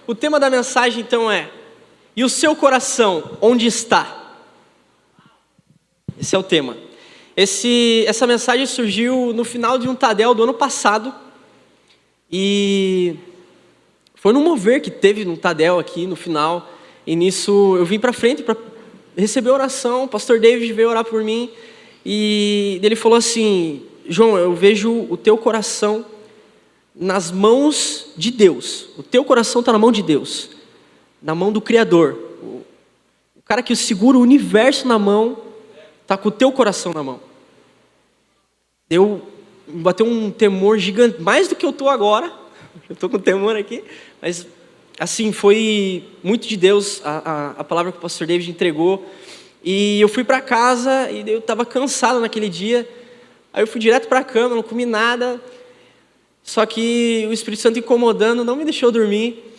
O tema da mensagem então é: e o seu coração, onde está? Esse é o tema. Essa mensagem surgiu no final de um Tadel do ano passado. E foi num mover que teve no Tadel aqui no final. E nisso eu vim para frente para receber oração. O pastor David veio orar por mim. E ele falou assim: João, eu vejo o teu coração nas mãos de Deus. O teu coração está na mão de Deus, na mão do Criador. O cara que segura o universo na mão está com o teu coração na mão. Bateu um temor gigante, mais do que eu estou agora. Eu estou com temor aqui, mas assim, foi muito de Deus a palavra que o pastor David entregou. E eu fui para casa e eu estava cansado naquele dia. Aí eu fui direto para a cama, não comi nada. Só que o Espírito Santo incomodando não me deixou dormir.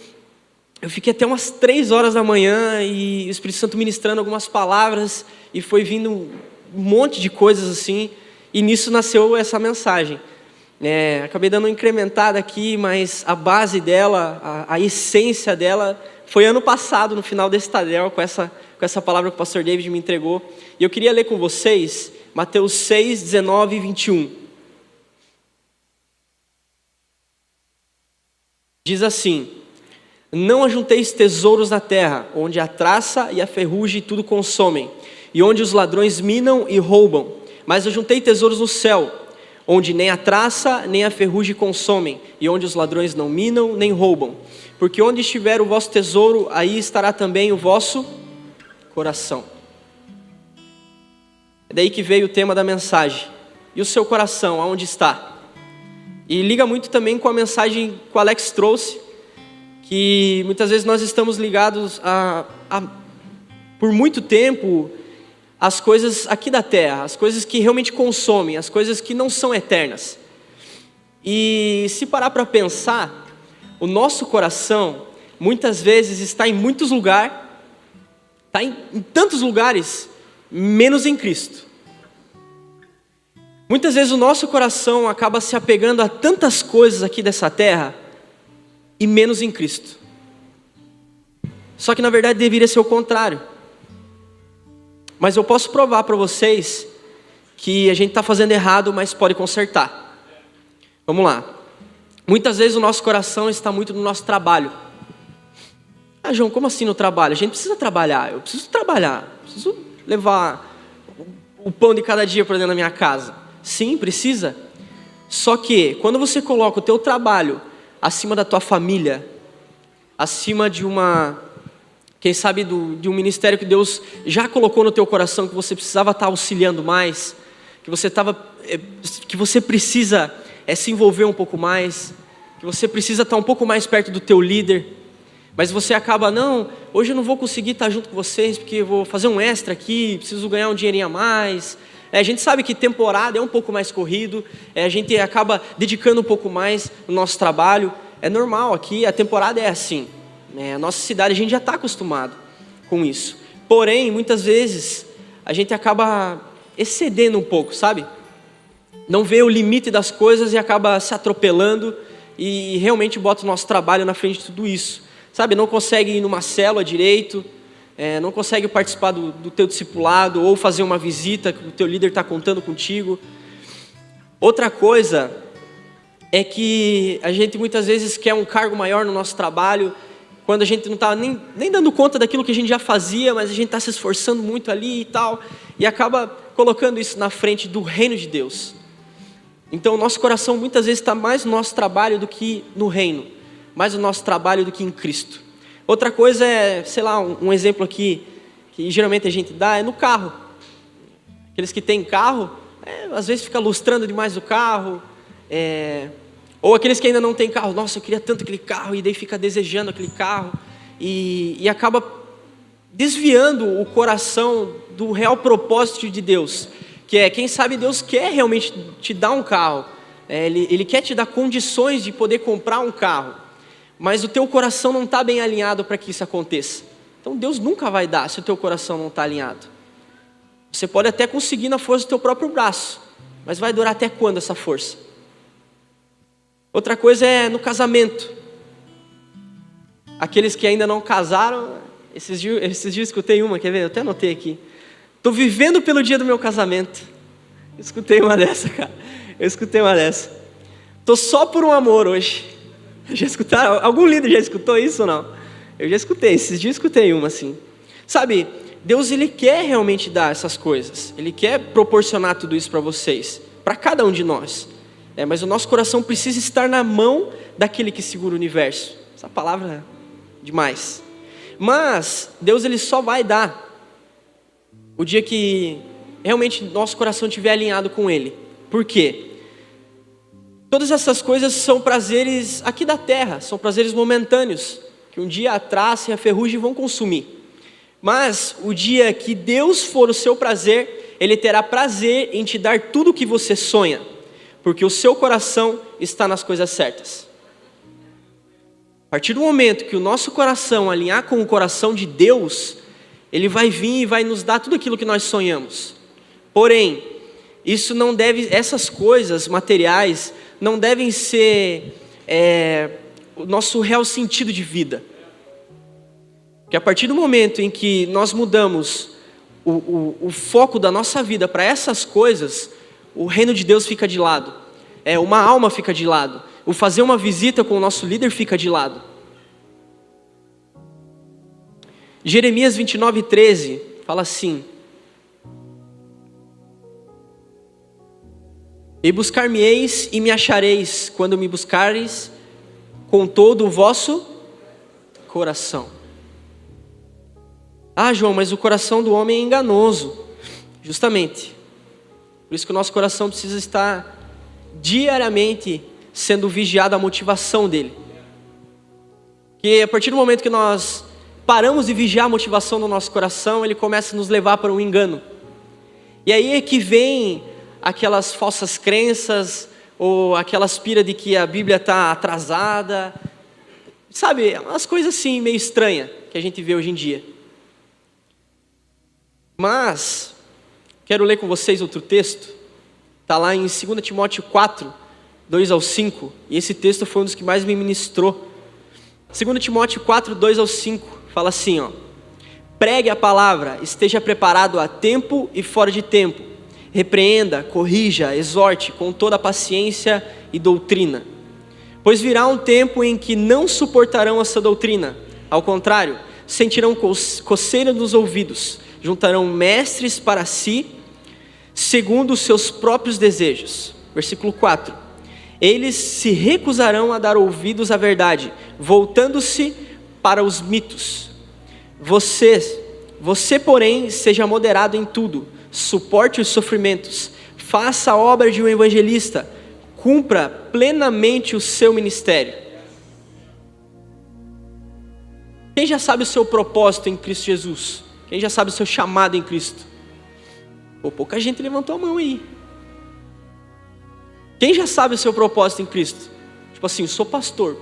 Eu fiquei até umas 3 horas da manhã e o Espírito Santo ministrando algumas palavras. E foi vindo um monte de coisas assim. E nisso nasceu essa mensagem. Acabei dando uma incrementada aqui, mas a base dela, a essência dela, foi ano passado, no final desse Tadel, com essa palavra que o pastor David me entregou. E eu queria ler com vocês Mateus 6, 19 e 21. Diz assim: não ajunteis tesouros na terra, onde a traça e a ferrugem tudo consomem, e onde os ladrões minam e roubam. Mas ajuntei tesouros no céu, onde nem a traça nem a ferrugem consomem, e onde os ladrões não minam nem roubam. Porque onde estiver o vosso tesouro, aí estará também o vosso coração. É daí que veio o tema da mensagem. E o seu coração, aonde está? E liga muito também com a mensagem que o Alex trouxe, que muitas vezes nós estamos ligados por muito tempo, as coisas aqui da terra, as coisas que realmente consomem, as coisas que não são eternas. E se parar para pensar, o nosso coração muitas vezes está em muitos lugares, está em tantos lugares, menos em Cristo. Muitas vezes o nosso coração acaba se apegando a tantas coisas aqui dessa terra e menos em Cristo. Só que na verdade deveria ser o contrário. Mas eu posso provar para vocês que a gente está fazendo errado, mas pode consertar. Vamos lá. Muitas vezes o nosso coração está muito no nosso trabalho. Ah, João, como assim no trabalho? A gente precisa trabalhar, eu preciso trabalhar, preciso levar o pão de cada dia para dentro da minha casa. Sim, precisa. Só que quando você coloca o teu trabalho acima da tua família, acima de quem sabe de um ministério que Deus já colocou no teu coração, que você precisava estar auxiliando mais, que você precisa se envolver um pouco mais, que você precisa estar um pouco mais perto do teu líder, mas você acaba, não, hoje eu não vou conseguir estar junto com vocês, porque eu vou fazer um extra aqui, preciso ganhar um dinheirinho a mais. A gente sabe que temporada é um pouco mais corrido, a gente acaba dedicando um pouco mais no nosso trabalho, é normal aqui, a temporada é assim, a nossa cidade a gente já está acostumado com isso. Porém, muitas vezes, a gente acaba excedendo um pouco, sabe? Não vê o limite das coisas e acaba se atropelando e realmente bota o nosso trabalho na frente de tudo isso. Sabe, não consegue ir numa célula direito, não consegue participar do teu discipulado ou fazer uma visita que o teu líder está contando contigo. Outra coisa é que a gente muitas vezes quer um cargo maior no nosso trabalho, quando a gente não está nem dando conta daquilo que a gente já fazia, mas a gente está se esforçando muito ali e tal, e acaba colocando isso na frente do reino de Deus. Então o nosso coração muitas vezes está mais no nosso trabalho do que no reino, mais no nosso trabalho do que em Cristo. Outra coisa é, sei lá, um exemplo aqui, que geralmente a gente dá, é no carro. Aqueles que têm carro, às vezes fica lustrando demais o carro, ou aqueles que ainda não têm carro, nossa, eu queria tanto aquele carro, e daí fica desejando aquele carro, e acaba desviando o coração do real propósito de Deus, que é, quem sabe Deus quer realmente te dar um carro, Ele quer te dar condições de poder comprar um carro, mas o teu coração não está bem alinhado para que isso aconteça. Então Deus nunca vai dar se o teu coração não está alinhado. Você pode até conseguir na força do teu próprio braço, mas vai durar até quando essa força? Outra coisa é no casamento. Aqueles que ainda não casaram, esses dias eu escutei uma, quer ver? Eu até anotei aqui. Tô vivendo pelo dia do meu casamento. Eu escutei uma dessa, cara. Tô só por um amor hoje. Já escutaram? Algum líder já escutou isso ou não? Eu já escutei, esses dias eu escutei uma assim. Sabe, Deus ele quer realmente dar essas coisas. Ele quer proporcionar tudo isso para vocês, para cada um de nós. Mas o nosso coração precisa estar na mão daquele que segura o universo. Essa palavra é demais. Mas Deus ele só vai dar o dia que realmente nosso coração estiver alinhado com Ele. Por quê? Todas essas coisas são prazeres aqui da terra, são prazeres momentâneos, que um dia a traça e a ferrugem vão consumir. Mas o dia que Deus for o seu prazer, Ele terá prazer em te dar tudo o que você sonha, porque o seu coração está nas coisas certas. A partir do momento que o nosso coração alinhar com o coração de Deus, Ele vai vir e vai nos dar tudo aquilo que nós sonhamos. Porém, essas coisas materiais não devem ser o nosso real sentido de vida. Porque a partir do momento em que nós mudamos o foco da nossa vida para essas coisas, o reino de Deus fica de lado. Uma alma fica de lado. O fazer uma visita com o nosso líder fica de lado. Jeremias 29:13 fala assim: E buscar-me-eis e me achareis, quando me buscareis com todo o vosso coração. Ah, João, mas o coração do homem é enganoso. Justamente. Por isso que o nosso coração precisa estar diariamente sendo vigiado a motivação dele. Porque a partir do momento que nós paramos de vigiar a motivação do nosso coração, ele começa a nos levar para um engano. E aí é que vem aquelas falsas crenças, ou aquelas pira de que a Bíblia está atrasada. Sabe, umas coisas assim, meio estranhas, que a gente vê hoje em dia. Mas, quero ler com vocês outro texto. Está lá em 2 Timóteo 4, 2-5. E esse texto foi um dos que mais me ministrou. 2 Timóteo 4, 2-5. Fala assim, ó: Pregue a palavra, esteja preparado a tempo e fora de tempo. Repreenda, corrija, exorte com toda a paciência e doutrina. Pois virá um tempo em que não suportarão essa doutrina. Ao contrário, sentirão coceira nos ouvidos. Juntarão mestres para si, segundo os seus próprios desejos. Versículo 4. Eles se recusarão a dar ouvidos à verdade, voltando-se para os mitos. Você, porém, seja moderado em tudo, suporte os sofrimentos, faça a obra de um evangelista, cumpra plenamente o seu ministério. Quem já sabe o seu propósito em Cristo Jesus? Quem já sabe o seu chamado em Cristo? Pouca gente levantou a mão aí. Quem já sabe o seu propósito em Cristo? Tipo assim, sou pastor,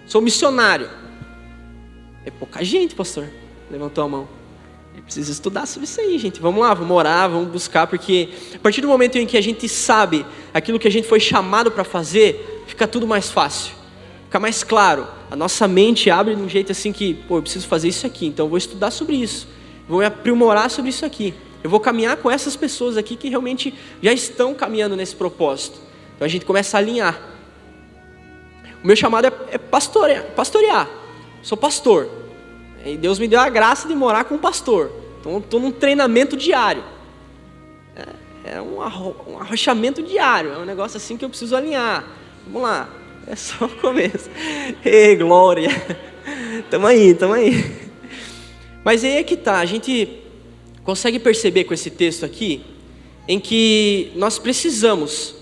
sou missionário. Pouca gente, pastor, levantou a mão. Ele precisa estudar sobre isso aí, gente. Vamos lá, vamos orar, vamos buscar, porque a partir do momento em que a gente sabe aquilo que a gente foi chamado para fazer, fica tudo mais fácil, fica mais claro. A nossa mente abre de um jeito assim que, eu preciso fazer isso aqui, então eu vou estudar sobre isso, vou me aprimorar sobre isso aqui. Eu vou caminhar com essas pessoas aqui que realmente já estão caminhando nesse propósito. Então a gente começa a alinhar. O meu chamado é pastorear. Sou pastor. E Deus me deu a graça de morar com um pastor. Então estou num treinamento diário. É um arrochamento diário. É um negócio assim que eu preciso alinhar. Vamos lá. É só o começo. Ei, glória. Tamo aí. Mas aí é que tá. A gente consegue perceber com esse texto aqui, em que nós precisamos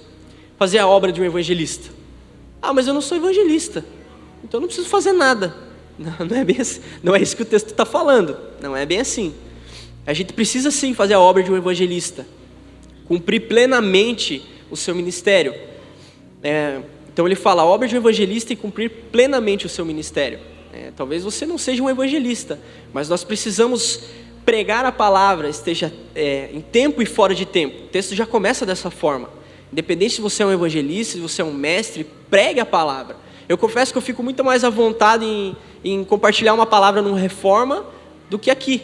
fazer a obra de um evangelista. Ah, mas eu não sou evangelista, então eu não preciso fazer nada. Não é bem assim. Não é isso que o texto está falando. Não é bem assim. A gente precisa sim fazer a obra de um evangelista, cumprir plenamente o seu ministério. Então ele fala a obra de um evangelista e cumprir plenamente o seu ministério. Talvez você não seja um evangelista, mas nós precisamos pregar a palavra, esteja em tempo e fora de tempo. O texto já começa dessa forma. Independente se você é um evangelista, se você é um mestre, pregue a palavra. Eu confesso que eu fico muito mais à vontade em compartilhar uma palavra num Reforma do que aqui.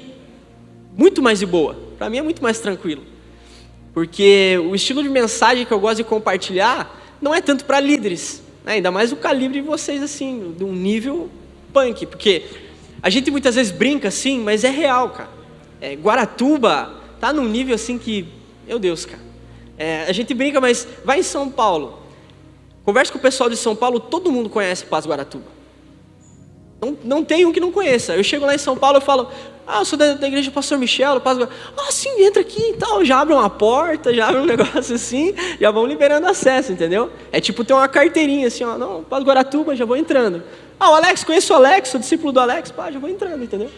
Muito mais de boa. Para mim é muito mais tranquilo. Porque o estilo de mensagem que eu gosto de compartilhar não é tanto para líderes, né? Ainda mais o calibre de vocês, assim, de um nível punk. Porque a gente muitas vezes brinca assim, mas é real, cara. Guaratuba tá num nível assim que, meu Deus, cara. A gente brinca, mas vai em São Paulo. Conversa com o pessoal de São Paulo, todo mundo conhece Paz Guaratuba. Não tem um que não conheça. Eu chego lá em São Paulo, eu falo, eu sou da igreja do pastor Michel, Paz Guaratuba. Sim, entra aqui e tal. Já abre uma porta, já abre um negócio assim, já vão liberando acesso, entendeu? É tipo ter uma carteirinha assim, não, Paz Guaratuba, já vou entrando. O Alex, conheço o Alex, sou discípulo do Alex, já vou entrando, entendeu?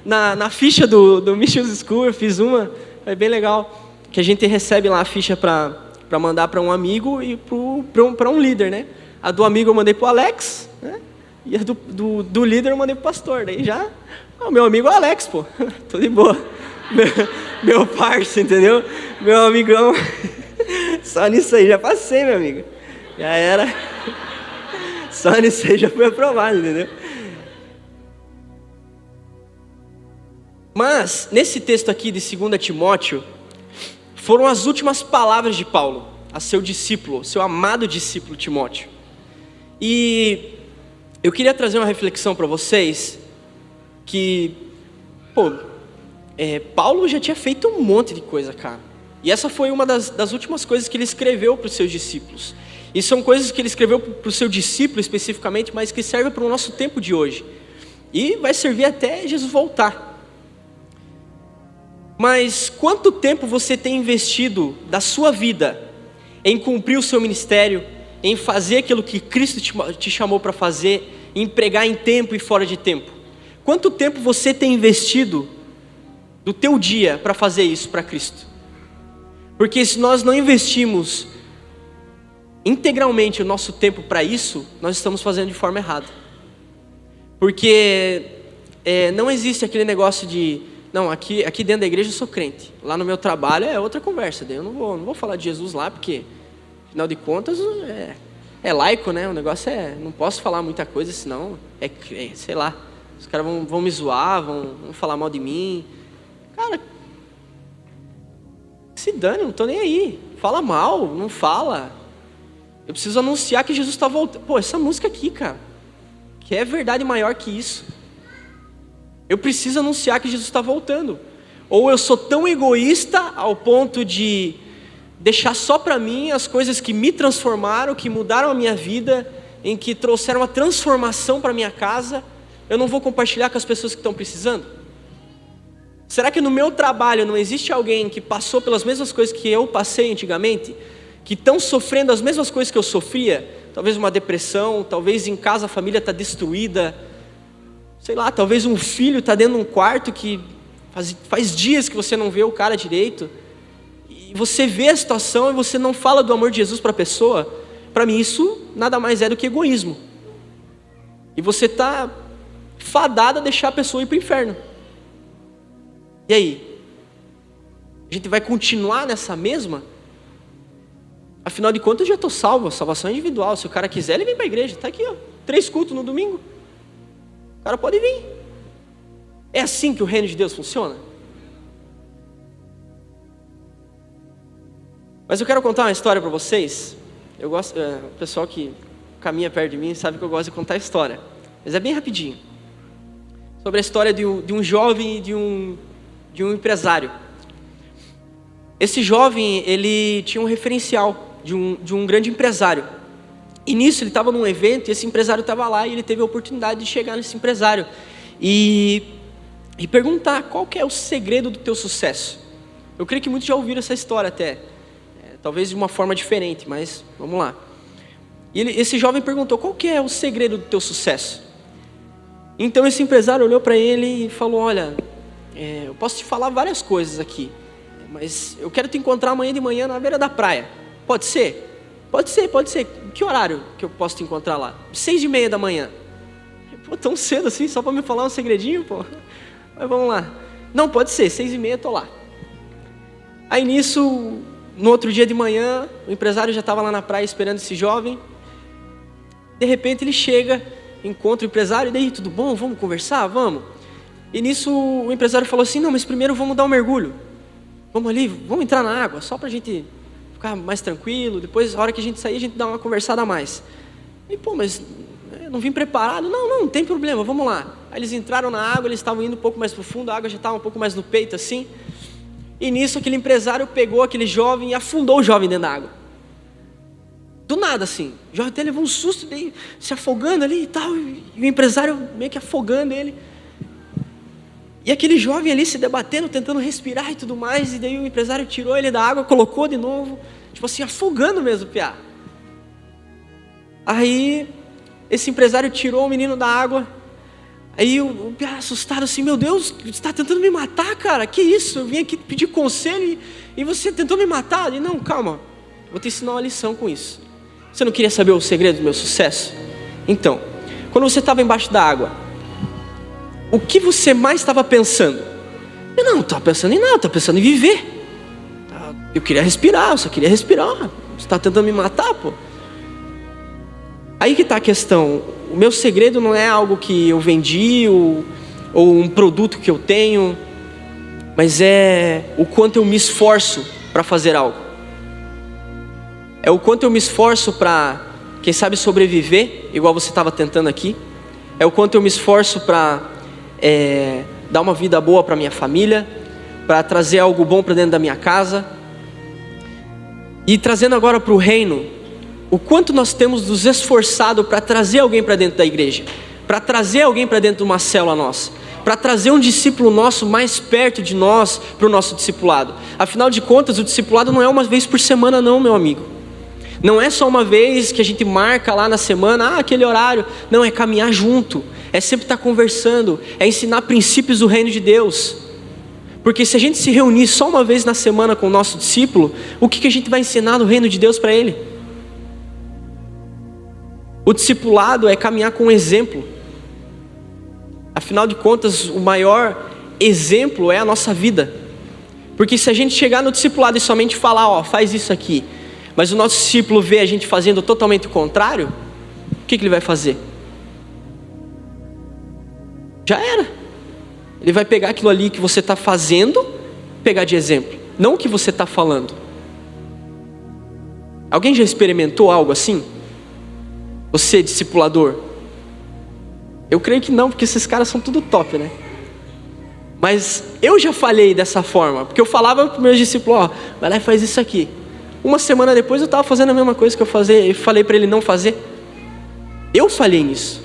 Na ficha do Missions School, eu fiz uma, é bem legal, que a gente recebe lá a ficha para mandar para um amigo e para um líder, né? A do amigo eu mandei para o Alex, né? E a do líder eu mandei para o pastor. Daí já, o meu amigo é o Alex, pô, tô de boa. Meu parceiro, entendeu? Meu amigão. Só nisso aí já passei, meu amigo. Já era. Só nisso aí já foi aprovado, entendeu? Mas, nesse texto aqui de 2 Timóteo, foram as últimas palavras de Paulo a seu discípulo, seu amado discípulo Timóteo. E eu queria trazer uma reflexão para vocês, que, Paulo já tinha feito um monte de coisa, cara. E essa foi uma das últimas coisas que ele escreveu para os seus discípulos. E são coisas que ele escreveu para o seu discípulo especificamente, mas que servem para o nosso tempo de hoje. E vai servir até Jesus voltar. Mas quanto tempo você tem investido da sua vida em cumprir o seu ministério, em fazer aquilo que Cristo te chamou para fazer, em pregar em tempo e fora de tempo? Quanto tempo você tem investido do teu dia para fazer isso para Cristo? Porque se nós não investimos integralmente o nosso tempo para isso, nós estamos fazendo de forma errada. Porque não existe aquele negócio de, não, aqui dentro da igreja eu sou crente, lá no meu trabalho é outra conversa, daí eu não vou falar de Jesus lá, porque afinal de contas é laico, né? O negócio não posso falar muita coisa, senão sei lá, os caras vão me zoar, vão falar mal de mim. Cara, se dane, não tô nem aí. Fala mal, não fala. Eu preciso anunciar que Jesus está voltando. Essa música aqui, cara, que é verdade maior que isso. Eu preciso anunciar que Jesus está voltando. Ou eu sou tão egoísta ao ponto de deixar só para mim as coisas que me transformaram, que mudaram a minha vida, em que trouxeram uma transformação para minha casa, eu não vou compartilhar com as pessoas que estão precisando? Será que no meu trabalho não existe alguém que passou pelas mesmas coisas que eu passei antigamente? Que estão sofrendo as mesmas coisas que eu sofria? Talvez uma depressão, talvez em casa a família está destruída, sei lá, talvez um filho está dentro de um quarto que faz dias que você não vê o cara direito, e você vê a situação e você não fala do amor de Jesus para a pessoa. Para mim isso nada mais é do que egoísmo, e você está fadado a deixar a pessoa ir para o inferno. E aí? A gente vai continuar nessa mesma? Afinal de contas eu já estou salvo, a salvação é individual. Se o cara quiser, ele vem para a igreja, está aqui, 3 cultos no domingo, o cara pode vir. É assim que o reino de Deus funciona? Mas eu quero contar uma história para vocês. Eu gosto, o pessoal que caminha perto de mim sabe que eu gosto de contar história, mas é bem rapidinho. Sobre a história de um jovem e de um empresário. Esse jovem, ele tinha um referencial de um grande empresário. E nisso ele estava num evento e esse empresário estava lá, e ele teve a oportunidade de chegar nesse empresário e perguntar: qual que é o segredo do teu sucesso? Eu creio que muitos já ouviram essa história até, talvez de uma forma diferente, mas vamos lá. E esse jovem perguntou: qual que é o segredo do teu sucesso? Então esse empresário olhou para ele e falou: olha, eu posso te falar várias coisas aqui, mas eu quero te encontrar amanhã de manhã na beira da praia. Pode ser? Pode ser. Que horário que eu posso te encontrar lá? 6:30 da manhã. Pô, tão cedo assim, só para me falar um segredinho, pô. Mas vamos lá. Não, pode ser, 6:30 eu tô lá. Aí nisso, no outro dia de manhã, o empresário já estava lá na praia esperando esse jovem. De repente ele chega encontra o empresário, e daí, tudo bom? Vamos conversar? Vamos. E nisso o empresário falou assim, não, mas primeiro vamos dar um mergulho. Vamos ali, vamos entrar na água, só pra gente ficar mais tranquilo. Depois, a hora que a gente sair, a gente dá uma conversada a mais. E, pô, mas eu não vim preparado. Não tem problema, vamos lá. Aí eles entraram na água, eles estavam indo um pouco mais pro fundo, a água já estava um pouco mais no peito, assim. E nisso, aquele empresário pegou aquele jovem e afundou o jovem dentro da água. Do nada, assim. O jovem até levou um susto, daí, se afogando ali e tal. E o empresário meio que afogando ele. E aquele jovem ali se debatendo, tentando respirar e tudo mais. E daí o empresário tirou ele da água, colocou de novo. Tipo assim, afogando mesmo o piá. Aí, esse empresário tirou o menino da água. Aí o piá assustado assim, meu Deus, você está tentando me matar, cara? Que isso? Eu vim aqui pedir conselho e você tentou me matar? E não, calma, vou te ensinar uma lição com isso. Você não queria saber o segredo do meu sucesso? Então, quando você estava embaixo da água, o que você mais estava pensando? Eu não estava pensando em nada, estava pensando em viver. Eu queria respirar, eu só queria respirar. Você está tentando me matar, pô? Aí que está a questão. O meu segredo não é algo que eu vendi ou um produto que eu tenho, mas é o quanto eu me esforço para fazer algo. É o quanto eu me esforço para, quem sabe, sobreviver, igual você estava tentando aqui. É o quanto eu me esforço para dar uma vida boa para minha família, para trazer algo bom para dentro da minha casa. E trazendo agora para o reino, o quanto nós temos nos esforçado para trazer alguém para dentro da igreja, para trazer alguém para dentro de uma célula nossa, para trazer um discípulo nosso mais perto de nós para o nosso discipulado. Afinal de contas, o discipulado não é uma vez por semana não, meu amigo. Não é só uma vez que a gente marca lá na semana, aquele horário. Não, é caminhar junto, é sempre estar conversando, é ensinar princípios do reino de Deus. Porque se a gente se reunir só uma vez na semana com o nosso discípulo, o que a gente vai ensinar do reino de Deus para ele? O discipulado é caminhar com exemplo. Afinal de contas, o maior exemplo é a nossa vida. Porque se a gente chegar no discipulado e somente falar, faz isso aqui, mas o nosso discípulo vê a gente fazendo totalmente o contrário, o que ele vai fazer? Já era. Ele vai pegar aquilo ali que você está fazendo, pegar de exemplo, não o que você está falando. Alguém já experimentou algo assim? Você, discipulador? Eu creio que não, porque esses caras são tudo top, né? Mas eu já falhei dessa forma, porque eu falava para os meus discípulos, vai lá e faz isso aqui. Uma semana depois eu estava fazendo a mesma coisa que eu falei para ele não fazer. Eu falhei nisso.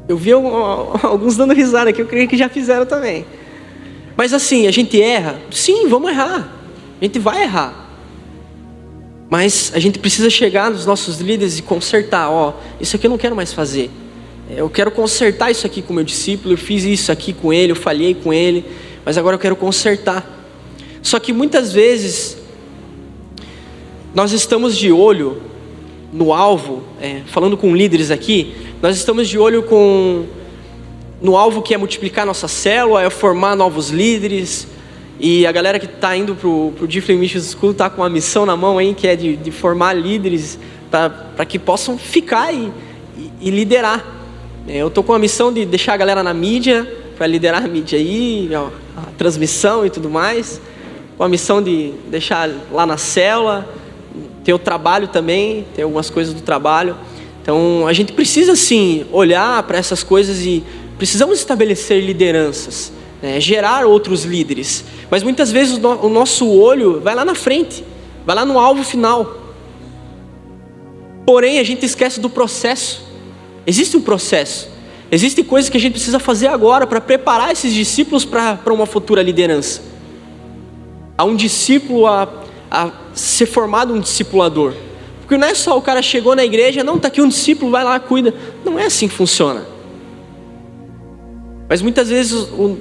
Eu vi alguns dando risada aqui, eu creio que já fizeram também. Mas assim, a gente erra? Sim, vamos errar. A gente vai errar. Mas a gente precisa chegar nos nossos líderes e consertar. Isso aqui eu não quero mais fazer. Eu quero consertar isso aqui com o meu discípulo. Eu fiz isso aqui com ele, eu falhei com ele, mas agora eu quero consertar. Só que muitas vezes nós estamos de olho no alvo, falando com líderes aqui, nós estamos de olho no alvo que é multiplicar nossa célula, é formar novos líderes. E a galera que está indo para o Different Mission School está com uma missão na mão aí, que é de formar líderes para que possam ficar e liderar. Eu estou com a missão de deixar a galera na mídia, para liderar a mídia aí, a transmissão e tudo mais. Com a missão de deixar lá na célula, ter o trabalho também, ter algumas coisas do trabalho. Então a gente precisa sim olhar para essas coisas e precisamos estabelecer lideranças, gerar outros líderes. Mas muitas vezes o nosso olho vai lá na frente, vai lá no alvo final. Porém a gente esquece do processo. Existe um processo, existem coisas que a gente precisa fazer agora para preparar esses discípulos para uma futura liderança. Há um discípulo a ser formado um discipulador. Porque não é só o cara chegou na igreja, não, está aqui um discípulo, vai lá, cuida. Não é assim que funciona. Mas muitas vezes o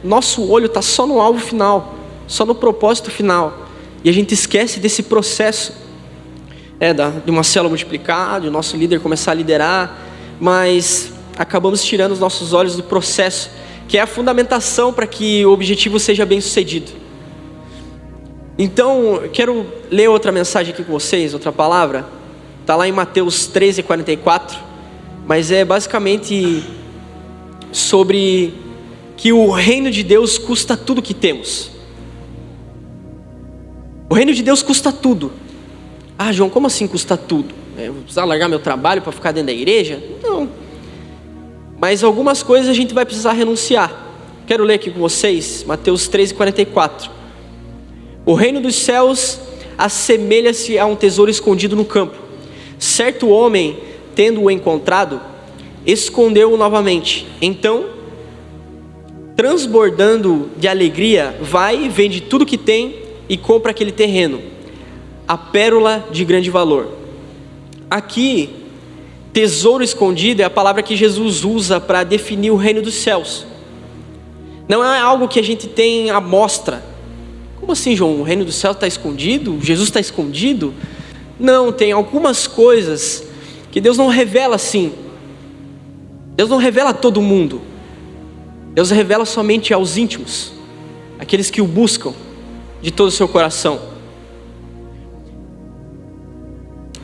nosso olho está só no alvo final, só no propósito final. E a gente esquece desse processo, de uma célula multiplicar, de o nosso líder começar a liderar, mas acabamos tirando os nossos olhos do processo, que é a fundamentação para que o objetivo seja bem sucedido. Então, eu quero ler outra mensagem aqui com vocês, outra palavra. Está lá em Mateus 13:44. mas é basicamente sobre que o reino de Deus custa tudo que temos. O reino de Deus custa tudo. Ah, João, como assim custa tudo? Eu vou precisar largar meu trabalho para ficar dentro da igreja? Não. Mas algumas coisas a gente vai precisar renunciar. Quero ler aqui com vocês, Mateus 13:44. O reino dos céus assemelha-se a um tesouro escondido no campo. Certo homem, tendo-o encontrado, escondeu-o novamente. Então, transbordando de alegria, vai, vende tudo que tem e compra aquele terreno, a pérola de grande valor. Aqui, tesouro escondido é a palavra que Jesus usa para definir o reino dos céus. Não é algo que a gente tem à mostra. Como assim, João? O reino dos céus está escondido? Jesus está escondido? Não, tem algumas coisas que Deus não revela assim. Deus não revela a todo mundo. Deus revela somente aos íntimos, aqueles que o buscam de todo o seu coração.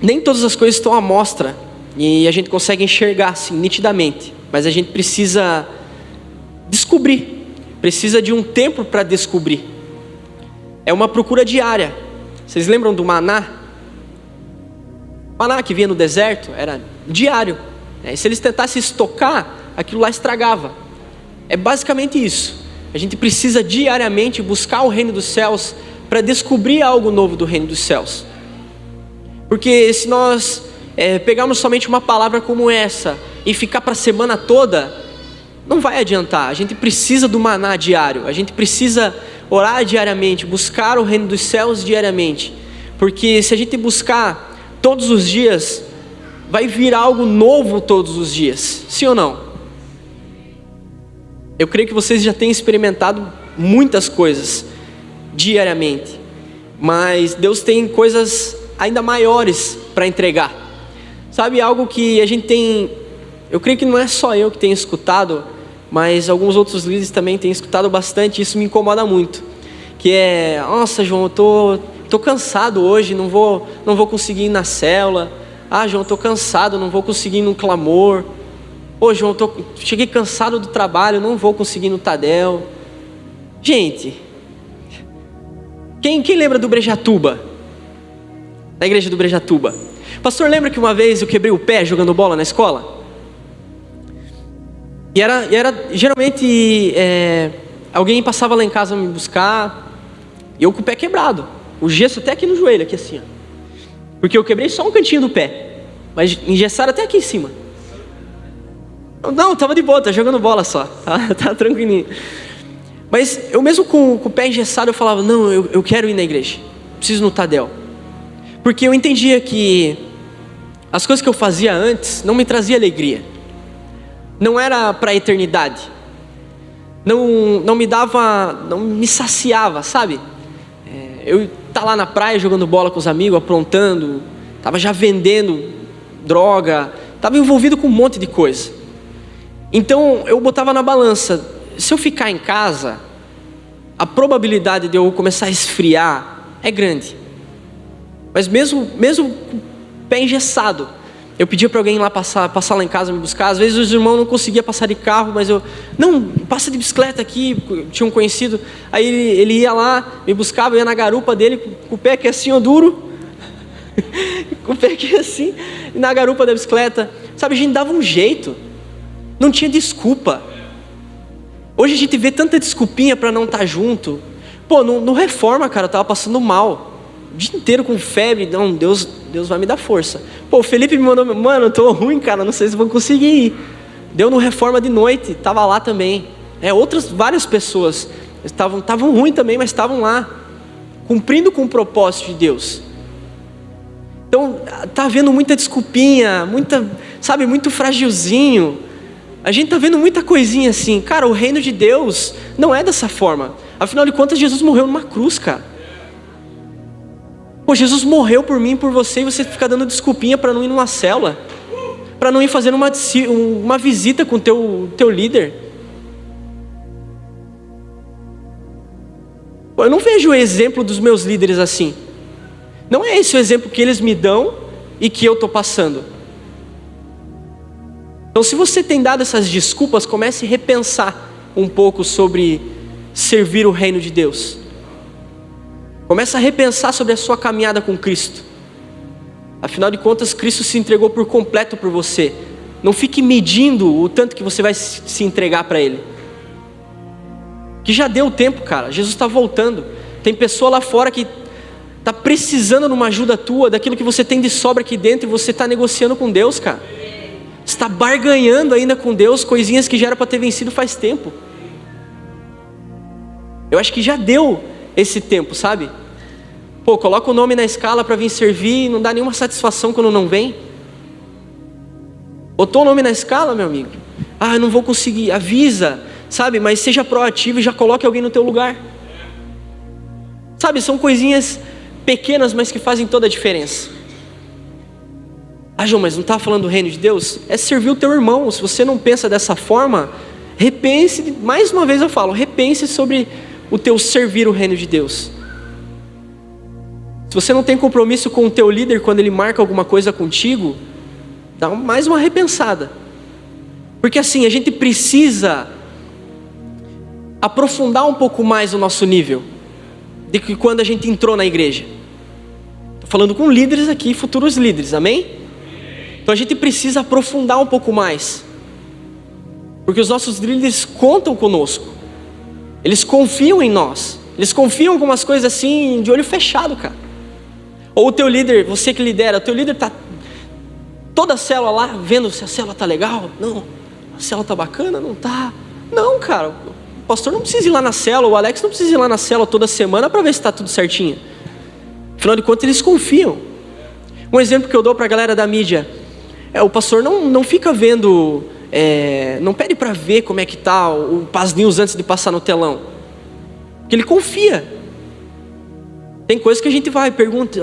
Nem todas as coisas estão à mostra e a gente consegue enxergar assim nitidamente, mas a gente precisa descobrir. Precisa de um tempo para descobrir. É uma procura diária. Vocês lembram do maná? O maná que vinha no deserto era diário. E se eles tentassem estocar, aquilo lá estragava. É basicamente isso. A gente precisa diariamente buscar o reino dos céus para descobrir algo novo do reino dos céus. Porque se nós pegarmos somente uma palavra como essa e ficar para a semana toda, não vai adiantar. A gente precisa do maná diário. A gente precisa orar diariamente, buscar o reino dos céus diariamente. Porque se a gente buscar todos os dias, vai vir algo novo todos os dias. Sim ou não? Eu creio que vocês já têm experimentado muitas coisas diariamente. Mas Deus tem coisas ainda maiores para entregar. Sabe, algo que a gente tem... Eu creio que não é só eu que tenho escutado, mas alguns outros líderes também têm escutado bastante, isso me incomoda muito. Que é, nossa, João, eu tô cansado hoje, não vou conseguir ir na célula. Ah, João, estou cansado, não vou conseguir ir no clamor. Ô, João, cheguei cansado do trabalho, não vou conseguir ir no Tadel. Gente, quem lembra do Brejatuba? Da igreja do Brejatuba. Pastor, lembra que uma vez eu quebrei o pé jogando bola na escola? E era geralmente alguém passava lá em casa me buscar e eu com o pé quebrado, o gesso até aqui no joelho, aqui assim, ó. Porque eu quebrei só um cantinho do pé, mas engessaram até aqui em cima. Não, tava de boa, tá jogando bola só, tá tranquilinho. Mas eu mesmo com o pé engessado eu falava, não, eu quero ir na igreja, preciso ir no Tadel. Porque eu entendia que as coisas que eu fazia antes não me trazia alegria. Não era para a eternidade. Não me dava, não me saciava, sabe? Eu tá lá na praia jogando bola com os amigos, aprontando, tava já vendendo droga, tava envolvido com um monte de coisa. Então eu botava na balança, se eu ficar em casa, a probabilidade de eu começar a esfriar é grande. Mas mesmo com o pé engessado, eu pedia para alguém lá passar lá em casa me buscar. Às vezes os irmãos não conseguiam passar de carro, mas não, passa de bicicleta aqui, tinha um conhecido. Aí ele ia lá, me buscava, eu ia na garupa dele, com o pé aqui assim, ó, duro, com o pé aqui assim, e na garupa da bicicleta. Sabe, a gente dava um jeito, não tinha desculpa. Hoje a gente vê tanta desculpinha para não estar junto. Pô, no Reforma, cara, eu tava passando mal, o dia inteiro com febre. Não, Deus vai me dar força. Pô, o Felipe me mandou, mano, eu tô ruim, cara, não sei se vou conseguir ir. Deu no Reforma de noite, tava lá também. Várias pessoas estavam ruim também, mas estavam lá, cumprindo com o propósito de Deus. Então, tá vendo muita desculpinha, muito fragilzinho. A gente tá vendo muita coisinha assim. Cara, o reino de Deus não é dessa forma. Afinal de contas, Jesus morreu numa cruz, cara. Pô, Jesus morreu por mim e por você, e você fica dando desculpinha para não ir numa célula, para não ir fazendo uma visita com o teu líder. Pô, eu não vejo o exemplo dos meus líderes assim. Não é esse o exemplo que eles me dão e que eu estou passando. Então, se você tem dado essas desculpas, comece a repensar um pouco sobre servir o reino de Deus. Comece a repensar sobre a sua caminhada com Cristo. Afinal de contas, Cristo se entregou por completo por você. Não fique medindo o tanto que você vai se entregar para Ele. Que já deu tempo, cara. Jesus está voltando. Tem pessoa lá fora que está precisando de uma ajuda tua, daquilo que você tem de sobra aqui dentro, e você está negociando com Deus, cara. Você está barganhando ainda com Deus coisinhas que já era para ter vencido faz tempo. Eu acho que já deu esse tempo, sabe? Pô, coloca o nome na escala para vir servir, não dá nenhuma satisfação quando não vem. Botou o nome na escala, meu amigo? Ah, eu não vou conseguir, avisa, sabe? Mas seja proativo e já coloque alguém no teu lugar. Sabe, são coisinhas pequenas, mas que fazem toda a diferença. Ah, João, mas não está falando do reino de Deus? É servir o teu irmão. Se você não pensa dessa forma, repense, mais uma vez eu falo, repense sobre o teu servir o reino de Deus. Se você não tem compromisso com o teu líder quando ele marca alguma coisa contigo, dá mais uma repensada. Porque assim, a gente precisa aprofundar um pouco mais o nosso nível de que quando a gente entrou na igreja. Estou falando com líderes aqui, futuros líderes, amém? Então a gente precisa aprofundar um pouco mais. Porque os nossos líderes contam conosco. Eles confiam em nós. Eles confiam em algumas coisas assim, de olho fechado, cara. Ou o teu líder, você que lidera, o teu líder está toda a célula lá, vendo se a célula está legal. Não, a célula está bacana, não está. Não, cara, o pastor não precisa ir lá na célula, o Alex não precisa ir lá na célula toda semana para ver se está tudo certinho. Afinal de contas, eles confiam. Um exemplo que eu dou para a galera da mídia, o pastor não fica vendo, não pede para ver como é que está o Paz News antes de passar no telão. Porque ele confia. Tem coisas que a gente vai e pergunta,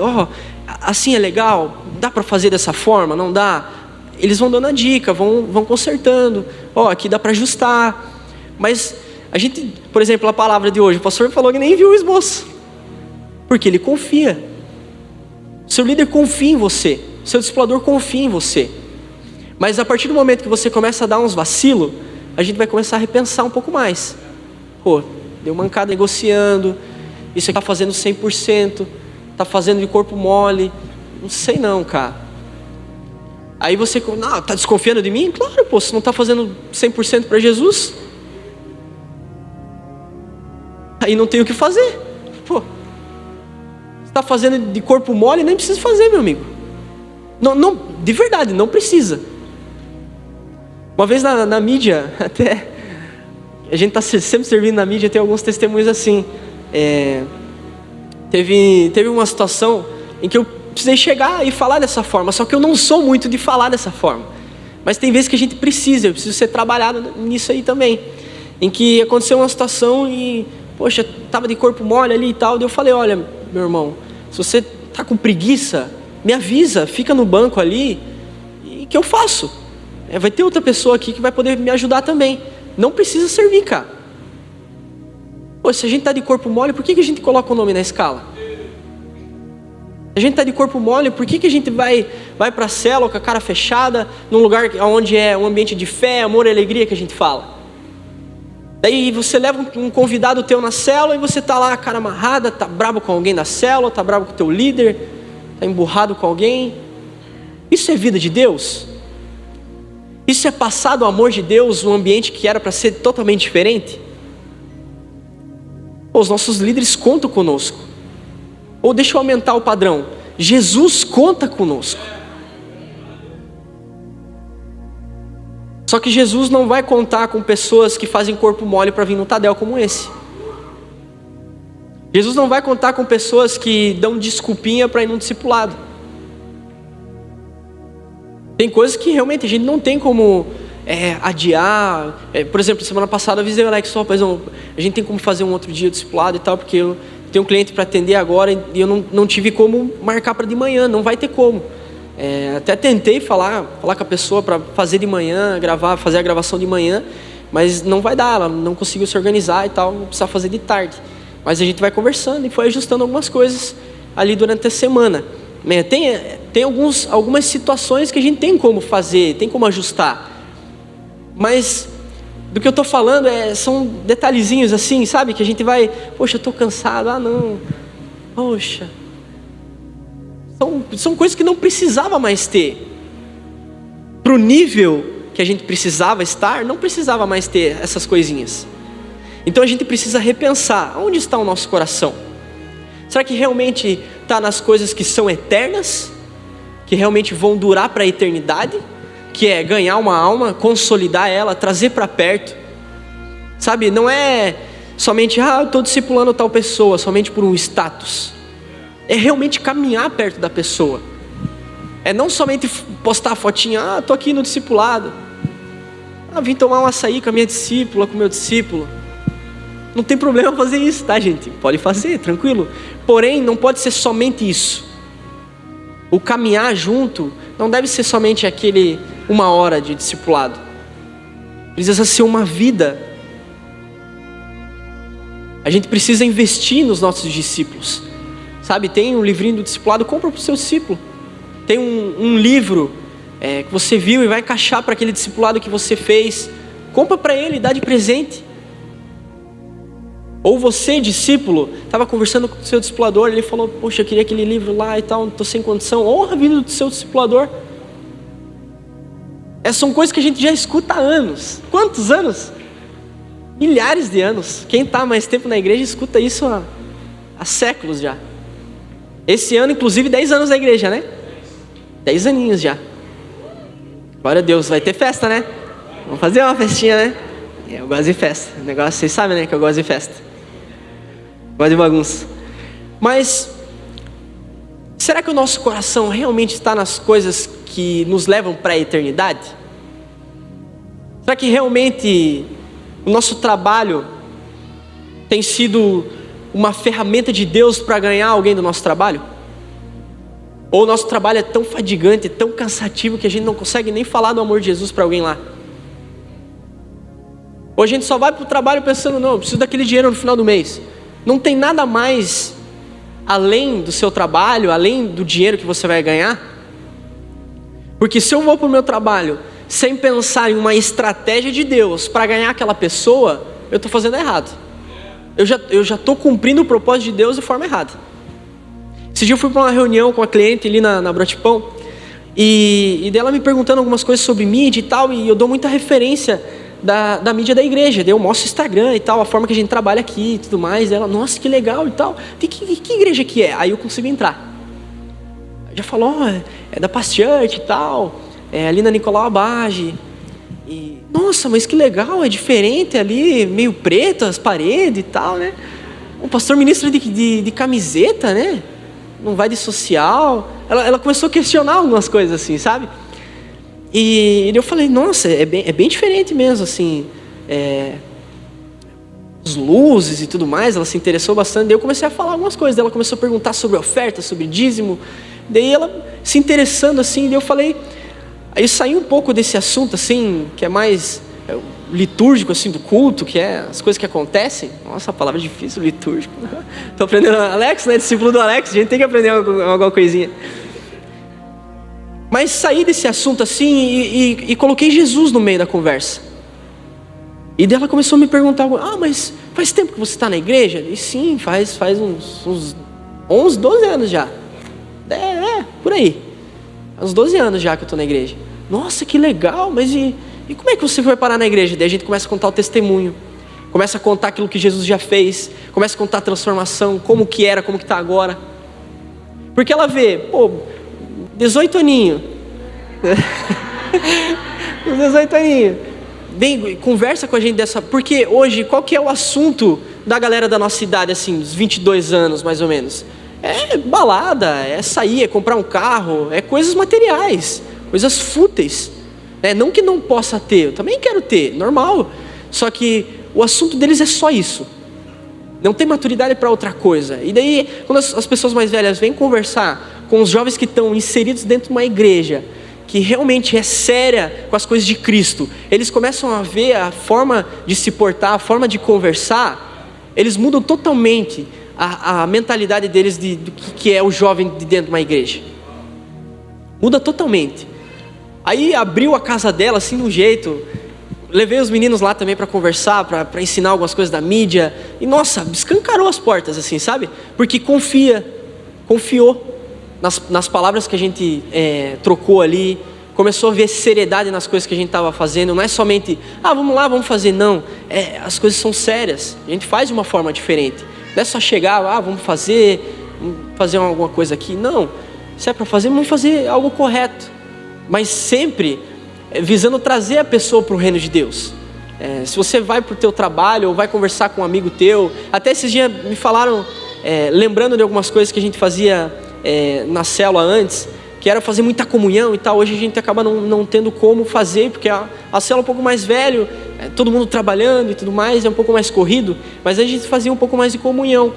assim é legal? Dá para fazer dessa forma? Não dá? Eles vão dando a dica, vão consertando. Aqui dá para ajustar. Mas a gente, por exemplo, a palavra de hoje, o pastor falou que nem viu o esboço. Porque ele confia. Seu líder confia em você. Seu discipulador confia em você. Mas a partir do momento que você começa a dar uns vacilos, a gente vai começar a repensar um pouco mais. Deu mancada negociando. Isso aqui está fazendo 100%, está fazendo de corpo mole, não sei não, cara. Aí você, está desconfiando de mim? Claro, você não está fazendo 100% para Jesus. Aí não tem o que fazer. Você está fazendo de corpo mole, nem precisa fazer, meu amigo. Não, de verdade, não precisa. Uma vez na mídia, até, a gente está sempre servindo na mídia, tem alguns testemunhos assim. Teve uma situação em que eu precisei chegar e falar dessa forma, só que eu não sou muito de falar dessa forma, mas tem vezes que a gente precisa, eu preciso ser trabalhado nisso aí também, em que aconteceu uma situação e, estava de corpo mole ali e tal, daí eu falei, olha, meu irmão, se você está com preguiça, me avisa, fica no banco ali, e que eu faço, vai ter outra pessoa aqui que vai poder me ajudar também, não precisa servir, cara. Se a gente está de corpo mole, por que a gente coloca o nome na escala? Se a gente está de corpo mole, por que a gente vai para a célula com a cara fechada, num lugar onde é um ambiente de fé, amor e alegria que a gente fala? Daí você leva um convidado teu na célula e você está lá, a cara amarrada, está bravo com alguém da célula, está bravo com o teu líder, está emburrado com alguém. Isso é vida de Deus? Isso é passar do amor de Deus, um ambiente que era para ser totalmente diferente? Os nossos líderes contam conosco. Ou deixa eu aumentar o padrão, Jesus conta conosco. Só que Jesus não vai contar com pessoas que fazem corpo mole para vir no Tadel como esse. Jesus não vai contar com pessoas que dão desculpinha para ir num discipulado. Tem coisas que realmente a gente não tem como adiar. Por exemplo, semana passada eu avisei o Alex, a gente tem como fazer um outro dia de discipulado e tal, porque eu tenho um cliente para atender agora e eu não tive como marcar para de manhã, não vai ter como. Até tentei falar com a pessoa para fazer de manhã, fazer a gravação de manhã, mas não vai dar, ela não conseguiu se organizar e tal, precisa fazer de tarde. Mas a gente vai conversando e foi ajustando algumas coisas ali durante a semana. Tem algumas situações que a gente tem como fazer, tem como ajustar. Mas do que eu estou falando são detalhezinhos assim, sabe? Que a gente vai, poxa, eu estou cansado, não, poxa. São coisas que não precisava mais ter. Para o nível que a gente precisava estar, não precisava mais ter essas coisinhas. Então a gente precisa repensar, onde está o nosso coração? Será que realmente está nas coisas que são eternas? Que realmente vão durar para a eternidade? Que é ganhar uma alma, consolidar ela, trazer para perto. Sabe, não é somente, eu estou discipulando tal pessoa, somente por um status. É realmente caminhar perto da pessoa. É não somente postar a fotinha, estou aqui no discipulado. Vim tomar um açaí com a minha discípula, com o meu discípulo. Não tem problema fazer isso, tá, gente? Pode fazer, tranquilo. Porém, não pode ser somente isso. O caminhar junto não deve ser somente aquele 1 hora de discipulado. Precisa ser uma vida. A gente precisa investir nos nossos discípulos. Sabe, tem um livrinho do discipulado, compra para o seu discípulo. Tem um livro que você viu e vai encaixar para aquele discipulado que você fez. Compra para ele, dá de presente. Ou você, discípulo, estava conversando com o seu discipulador, ele falou, poxa, eu queria aquele livro lá e tal, não estou sem condição. Honra a vida do seu discipulador. São coisas que a gente já escuta há anos. Quantos anos? Milhares de anos. Quem está mais tempo na igreja escuta isso há séculos já. Esse ano, inclusive, 10 anos na igreja, né? 10 aninhos já. Glória a Deus, vai ter festa, né? Vamos fazer uma festinha, né? Eu gosto de festa. O negócio, vocês sabem, né? Que eu gosto de festa. Gosto de bagunça. Mas será que o nosso coração realmente está nas coisas que nos levam para a eternidade? Será que realmente o nosso trabalho tem sido uma ferramenta de Deus para ganhar alguém do nosso trabalho? Ou o nosso trabalho é tão fadigante, tão cansativo que a gente não consegue nem falar do amor de Jesus para alguém lá? Ou a gente só vai para o trabalho pensando, não, eu preciso daquele dinheiro no final do mês. Não tem nada mais além do seu trabalho, além do dinheiro que você vai ganhar? Porque se eu vou para o meu trabalho sem pensar em uma estratégia de Deus para ganhar aquela pessoa, eu estou fazendo errado. Eu já estou cumprindo o propósito de Deus de forma errada. Esse dia eu fui para uma reunião com a cliente ali na Brotipão, e dela me perguntando algumas coisas sobre mídia e tal, e eu dou muita referência da mídia da igreja. Daí eu mostro o Instagram e tal, a forma que a gente trabalha aqui e tudo mais. Ela, nossa, que legal e tal. Que igreja que é? Aí eu consigo entrar. Já falou, é da Past Church e tal, é ali na Nicolau Abage. E, nossa, mas que legal, é diferente ali, meio preto as paredes e tal, né? O pastor ministra de camiseta, né? Não vai de social. Ela começou a questionar algumas coisas assim, sabe? E eu falei, nossa, é bem diferente mesmo, assim, as luzes e tudo mais. Ela se interessou bastante. Daí eu comecei a falar algumas coisas. Daí ela começou a perguntar sobre oferta, sobre dízimo. Daí ela se interessando assim, daí eu falei, aí eu saí um pouco desse assunto assim, que é mais litúrgico assim do culto, que é as coisas que acontecem. Nossa, a palavra é difícil, litúrgico. Tô aprendendo, Alex, né, discípulo do Alex, a gente tem que aprender alguma coisinha. Mas saí desse assunto assim e coloquei Jesus no meio da conversa. E daí ela começou a me perguntar, mas faz tempo que você está na igreja? E sim, faz uns 11, 12 anos já. Por aí. Há uns 12 anos já que eu estou na igreja. Nossa, que legal, mas e como é que você foi parar na igreja? Daí a gente começa a contar o testemunho. Começa a contar aquilo que Jesus já fez. Começa a contar a transformação, como que era, como que está agora. Porque ela vê, 18 aninhos. 18 aninhos. Vem, conversa com a gente dessa... Porque hoje, qual que é o assunto da galera da nossa idade, assim, uns 22 anos, mais ou menos? É balada, é sair, é comprar um carro, é coisas materiais, coisas fúteis. Não que não possa ter, eu também quero ter, normal. Só que o assunto deles é só isso. Não tem maturidade para outra coisa. E daí, quando as pessoas mais velhas vêm conversar com os jovens que estão inseridos dentro de uma igreja, que realmente é séria com as coisas de Cristo, eles começam a ver a forma de se portar, a forma de conversar, eles mudam totalmente a mentalidade deles do que é o jovem de dentro de uma igreja. Muda totalmente. Aí abriu a casa dela assim de um jeito, levei os meninos lá também para conversar, para ensinar algumas coisas da mídia. E nossa, escancarou as portas assim, sabe? Porque confiou nas palavras que a gente trocou ali. Começou a ver seriedade nas coisas que a gente estava fazendo. Não é somente, vamos lá, vamos fazer. Não, as coisas são sérias. A gente faz de uma forma diferente. Não é só chegar, vamos fazer alguma coisa aqui. Não, se é para fazer, vamos fazer algo correto. Mas sempre visando trazer a pessoa para o reino de Deus. Se você vai para o teu trabalho ou vai conversar com um amigo teu, até esses dias me falaram, lembrando de algumas coisas que a gente fazia na célula antes, que era fazer muita comunhão e tal. Hoje a gente acaba não tendo como fazer, porque a célula é um pouco mais velho, todo mundo trabalhando e tudo mais, é um pouco mais corrido, mas a gente fazia um pouco mais de comunhão.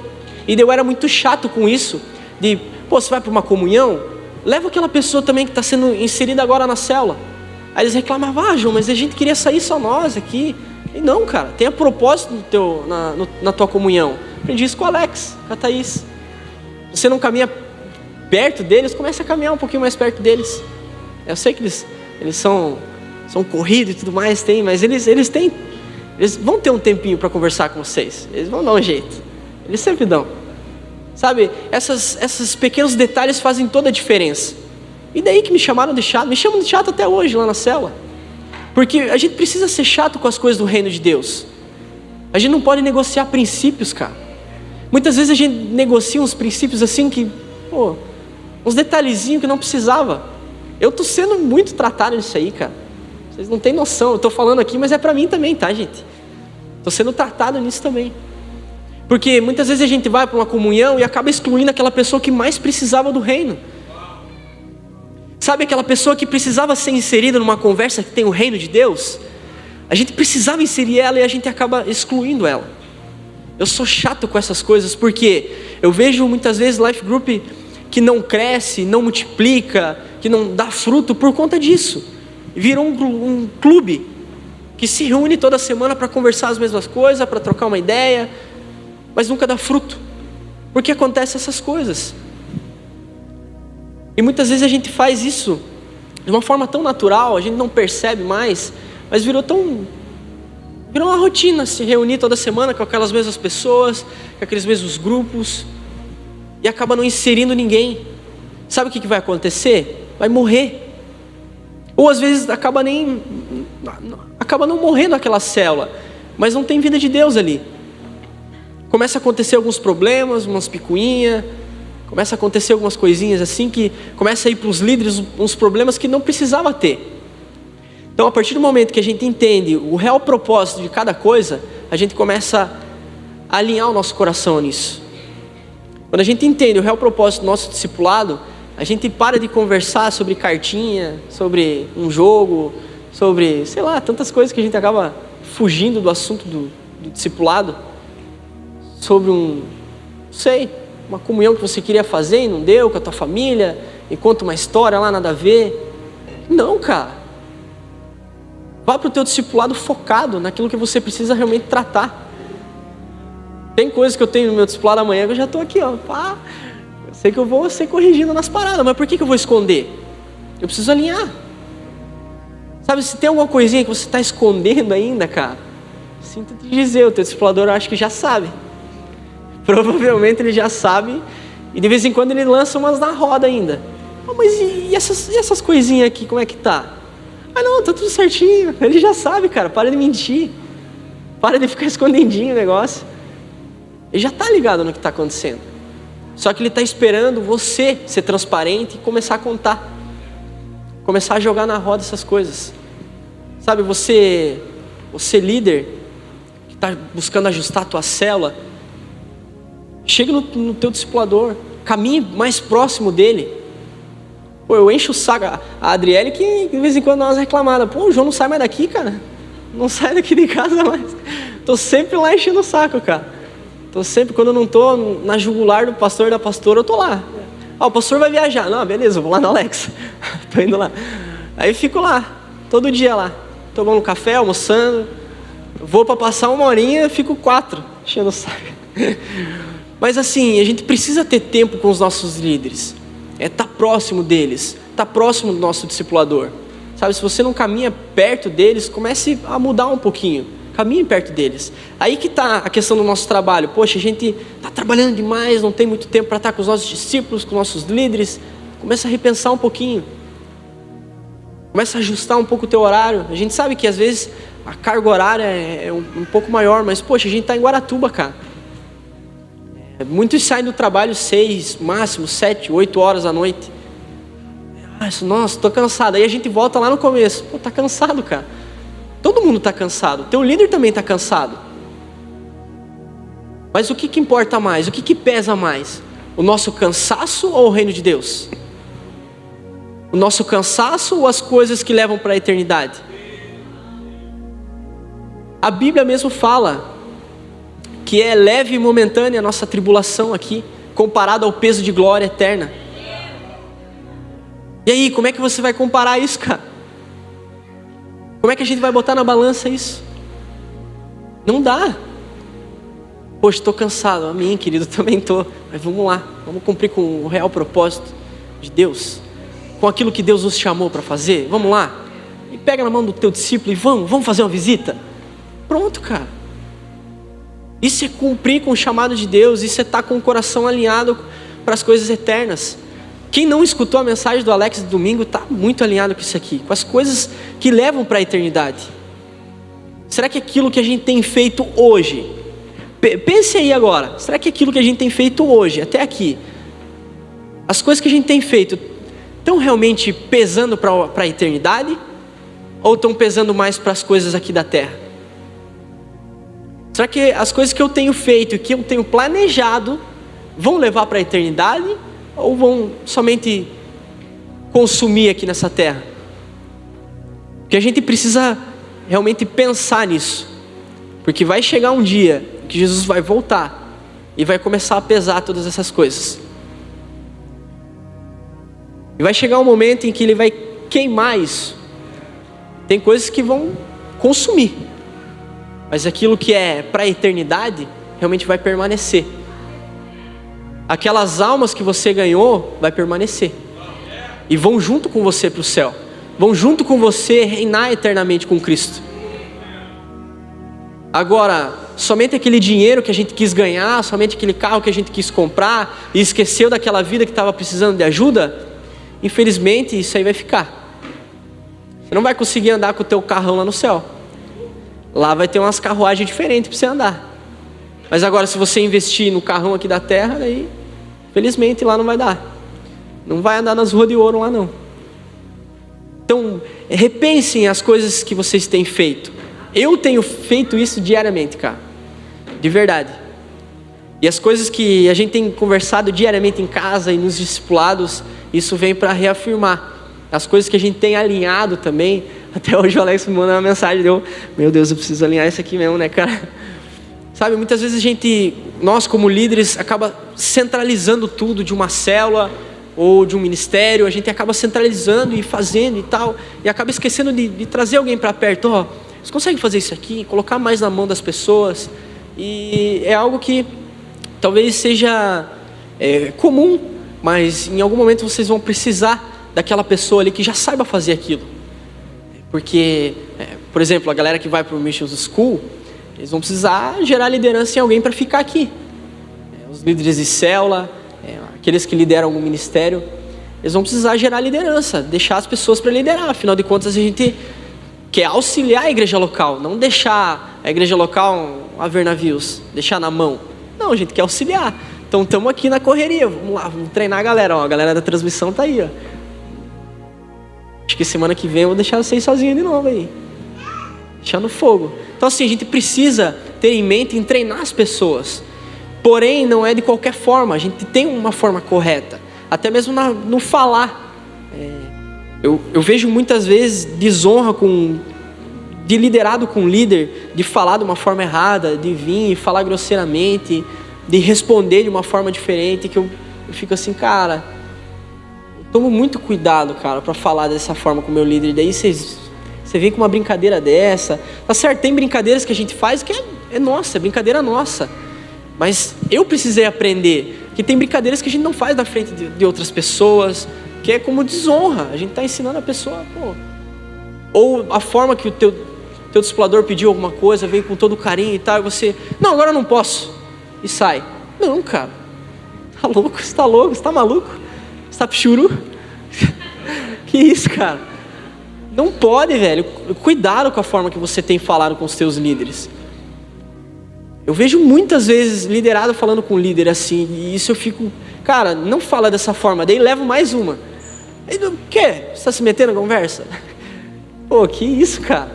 E eu era muito chato com isso, você vai para uma comunhão, leva aquela pessoa também que está sendo inserida agora na célula. Aí eles reclamavam, João, mas a gente queria sair só nós aqui. E não, cara, tenha propósito na tua comunhão. Aprendi isso com o Alex, com a Thaís. Você não caminha perto deles, comece a caminhar um pouquinho mais perto deles. Eu sei que eles são corridos e tudo mais, mas eles vão ter um tempinho para conversar com vocês. Eles vão dar um jeito. Eles sempre dão. Sabe, esses pequenos detalhes fazem toda a diferença. E daí que me chamaram de chato, me chamam de chato até hoje lá na célula. Porque a gente precisa ser chato com as coisas do reino de Deus. A gente não pode negociar princípios, cara. Muitas vezes a gente negocia uns princípios assim que, uns detalhezinhos que não precisava. Eu tô sendo muito tratado nisso aí, cara. Vocês não têm noção, eu tô falando aqui, mas é pra mim também, tá, gente? Tô sendo tratado nisso também. Porque muitas vezes a gente vai para uma comunhão e acaba excluindo aquela pessoa que mais precisava do reino. Sabe aquela pessoa que precisava ser inserida numa conversa que tem o reino de Deus? A gente precisava inserir ela e a gente acaba excluindo ela. Eu sou chato com essas coisas porque eu vejo muitas vezes life group que não cresce, não multiplica, que não dá fruto por conta disso. Virou um clube que se reúne toda semana para conversar as mesmas coisas, para trocar uma ideia, mas nunca dá fruto. Porque acontecem essas coisas. E muitas vezes a gente faz isso de uma forma tão natural, a gente não percebe mais, mas virou uma rotina se reunir toda semana com aquelas mesmas pessoas, com aqueles mesmos grupos, e acaba não inserindo ninguém. Sabe o que vai acontecer? Vai morrer. Ou às vezes acaba não morrendo aquela célula, mas não tem vida de Deus ali. Começa a acontecer alguns problemas, umas picuinhas, começa a acontecer algumas coisinhas assim que começa a ir para os líderes uns problemas que não precisava ter. Então, a partir do momento que a gente entende o real propósito de cada coisa, a gente começa a alinhar o nosso coração nisso. Quando a gente entende o real propósito do nosso discipulado, a gente para de conversar sobre cartinha, sobre um jogo, sobre, tantas coisas que a gente acaba fugindo do assunto do discipulado, sobre uma comunhão que você queria fazer e não deu com a tua família, e conta uma história lá, nada a ver. Não, cara. Vá para o teu discipulado focado naquilo que você precisa realmente tratar. Tem coisas que eu tenho no meu discipulado amanhã que eu já estou aqui, eu sei que eu vou ser corrigido nas paradas, mas por que eu vou esconder? Eu preciso alinhar. Sabe, se tem alguma coisinha que você está escondendo ainda, cara, sinto te dizer, o teu discipulador eu acho que já sabe. Provavelmente ele já sabe, e de vez em quando ele lança umas na roda ainda. Mas e essas coisinhas aqui, como é que tá? Não, tá tudo certinho. Ele já sabe, cara, para de mentir. Para de ficar escondendinho o negócio. Ele já tá ligado no que tá acontecendo. Só que ele tá esperando você ser transparente e começar a contar. Começar a jogar na roda essas coisas. Sabe, você líder, que tá buscando ajustar a tua célula, chega no teu discipulador, caminhe mais próximo dele. Eu encho o saco. A Adriele que de vez em quando dá umas reclamadas. O João não sai mais daqui, cara. Não sai daqui de casa mais. Tô sempre lá enchendo o saco, cara. Tô sempre, quando eu não tô na jugular do pastor e da pastora, eu tô lá. O pastor vai viajar. Não, beleza, eu vou lá no Alex. Tô indo lá. Aí fico lá, todo dia lá. Tomando um café, almoçando. Vou para passar uma horinha, fico 4, enchendo o saco. Mas assim, a gente precisa ter tempo com os nossos líderes. Tá próximo deles, tá próximo do nosso discipulador. Sabe, se você não caminha perto deles, comece a mudar um pouquinho. Caminhe perto deles. Aí que está a questão do nosso trabalho. Poxa, a gente está trabalhando demais, não tem muito tempo para estar com os nossos discípulos, com os nossos líderes. Começa a repensar um pouquinho. Começa a ajustar um pouco o teu horário. A gente sabe que às vezes a carga horária é um pouco maior, mas poxa, a gente está em Guaratuba, cara. Muitos saem do trabalho 6, máximo 7, 8 horas da noite. Nossa, estou cansado. Aí a gente volta lá no começo. Pô, tá cansado, cara. Todo mundo está cansado. Teu líder também está cansado. Mas o que importa mais? O que pesa mais? O nosso cansaço ou o reino de Deus? O nosso cansaço ou as coisas que levam para a eternidade? A Bíblia mesmo fala que é leve e momentânea a nossa tribulação aqui, comparado ao peso de glória eterna. E aí, como é que você vai comparar isso, cara? Como é que a gente vai botar na balança isso? Não dá. Poxa, estou cansado. Amém, querido, também estou. Mas vamos lá, vamos cumprir com o real propósito de Deus, com aquilo que Deus nos chamou para fazer. Vamos lá. E pega na mão do teu discípulo e vamos fazer uma visita. Pronto, cara. Isso é cumprir com o chamado de Deus. Isso é estar com o coração alinhado para as coisas eternas. Quem não escutou a mensagem do Alex de domingo está muito alinhado com isso aqui, com as coisas que levam para a eternidade. Será que aquilo que a gente tem feito hoje, pense aí agora, será que aquilo que a gente tem feito hoje, até aqui, as coisas que a gente tem feito, estão realmente pesando para a eternidade? Ou estão pesando mais para as coisas aqui da terra? Será que as coisas que eu tenho feito e que eu tenho planejado vão levar para a eternidade? Ou vão somente consumir aqui nessa terra? Porque a gente precisa realmente pensar nisso. Porque vai chegar um dia que Jesus vai voltar e vai começar a pesar todas essas coisas. E vai chegar um momento em que Ele vai queimar isso. Tem coisas que vão consumir, mas aquilo que é para a eternidade realmente vai permanecer. Aquelas almas que você ganhou vai permanecer e vão junto com você para o céu, vão junto com você reinar eternamente com Cristo. Agora, somente aquele dinheiro que a gente quis ganhar, somente aquele carro que a gente quis comprar e esqueceu daquela vida que estava precisando de ajuda, infelizmente isso aí vai ficar. Você não vai conseguir andar com o teu carrão lá no céu. Lá vai ter umas carruagens diferentes para você andar. Mas agora, se você investir no carrão aqui da terra, daí, felizmente, lá não vai dar. Não vai andar nas ruas de ouro lá, não. Então, repensem as coisas que vocês têm feito. Eu tenho feito isso diariamente, cara. De verdade. E as coisas que a gente tem conversado diariamente em casa e nos discipulados, isso vem para reafirmar. As coisas que a gente tem alinhado também. Até hoje o Alex me manda uma mensagem, meu Deus, eu preciso alinhar isso aqui mesmo, né, cara? Sabe, muitas vezes nós como líderes, acaba centralizando tudo de uma célula ou de um ministério. A gente acaba centralizando e fazendo e tal, e acaba esquecendo de trazer alguém para perto. Você consegue fazer isso aqui, colocar mais na mão das pessoas. E é algo que talvez seja comum, mas em algum momento vocês vão precisar daquela pessoa ali que já saiba fazer aquilo. Porque, por exemplo, a galera que vai para o Missions School, eles vão precisar gerar liderança em alguém para ficar aqui. Os líderes de célula, aqueles que lideram algum ministério, eles vão precisar gerar liderança, deixar as pessoas para liderar. Afinal de contas, a gente quer auxiliar a igreja local, não deixar a igreja local a ver navios, deixar na mão. Não, a gente quer auxiliar. Então, estamos aqui na correria, vamos lá, vamos treinar a galera. A galera da transmissão está aí. Acho que semana que vem eu vou deixar vocês sozinhos de novo aí. Deixar no fogo. Então assim, a gente precisa ter em mente em treinar as pessoas. Porém, não é de qualquer forma. A gente tem uma forma correta. Até mesmo no falar. Eu vejo muitas vezes desonra de liderado com líder, de falar de uma forma errada, de vir e falar grosseiramente, de responder de uma forma diferente, que eu fico assim, cara, eu tomo muito cuidado, cara, para falar dessa forma com o meu líder. E daí você vem com uma brincadeira dessa. Tá certo, tem brincadeiras que a gente faz que é nossa, é brincadeira nossa. Mas eu precisei aprender que tem brincadeiras que a gente não faz na frente de outras pessoas, que é como desonra. A gente está ensinando a pessoa, Ou a forma que o teu discipulador pediu alguma coisa, veio com todo carinho e tal, e você, não, agora eu não posso, e sai. Não, cara, tá louco, você tá louco, você tá maluco, você tá pichuru? Que isso, cara? Não pode, velho. Cuidado com a forma que você tem falado com os teus líderes. Eu vejo muitas vezes liderado falando com líder assim, e isso eu fico, cara, não fala dessa forma, daí levo mais uma. Aí, o quê? Você tá se metendo na conversa? Pô, que isso, cara?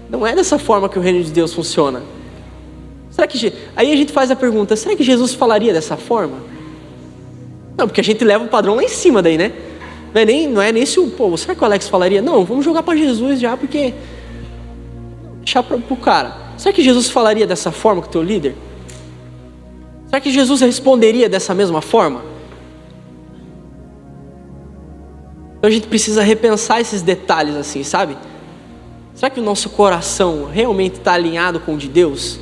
Não é dessa forma que o reino de Deus funciona. Será que... Aí a gente faz a pergunta, será que Jesus falaria dessa forma? Não, porque a gente leva o padrão lá em cima daí, né? Não é nem se o... Pô, será que o Alex falaria? Não, vamos jogar para Jesus já, porque... Deixar pro cara. Será que Jesus falaria dessa forma com o teu líder? Será que Jesus responderia dessa mesma forma? Então a gente precisa repensar esses detalhes assim, sabe? Será que o nosso coração realmente está alinhado com o de Deus?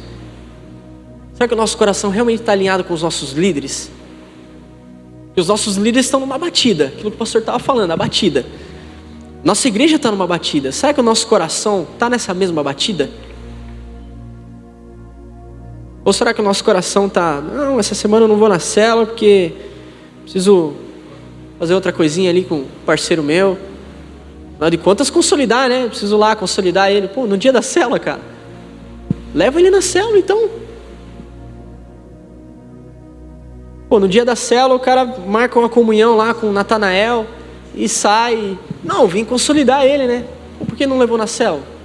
Será que o nosso coração realmente está alinhado com os nossos líderes? Porque os nossos líderes estão numa batida, aquilo que o pastor estava falando, a batida. Nossa igreja está numa batida. Será que o nosso coração está nessa mesma batida? Ou será que o nosso coração está, não, essa semana eu não vou na célula porque preciso fazer outra coisinha ali com um parceiro meu. Afinal de contas, consolidar, né? Preciso lá consolidar ele. Pô, no dia da célula, cara, leva ele na célula, então. Pô, no dia da célula o cara marca uma comunhão lá com o Natanael e sai. Não, vim consolidar ele, né? Por que não levou na célula?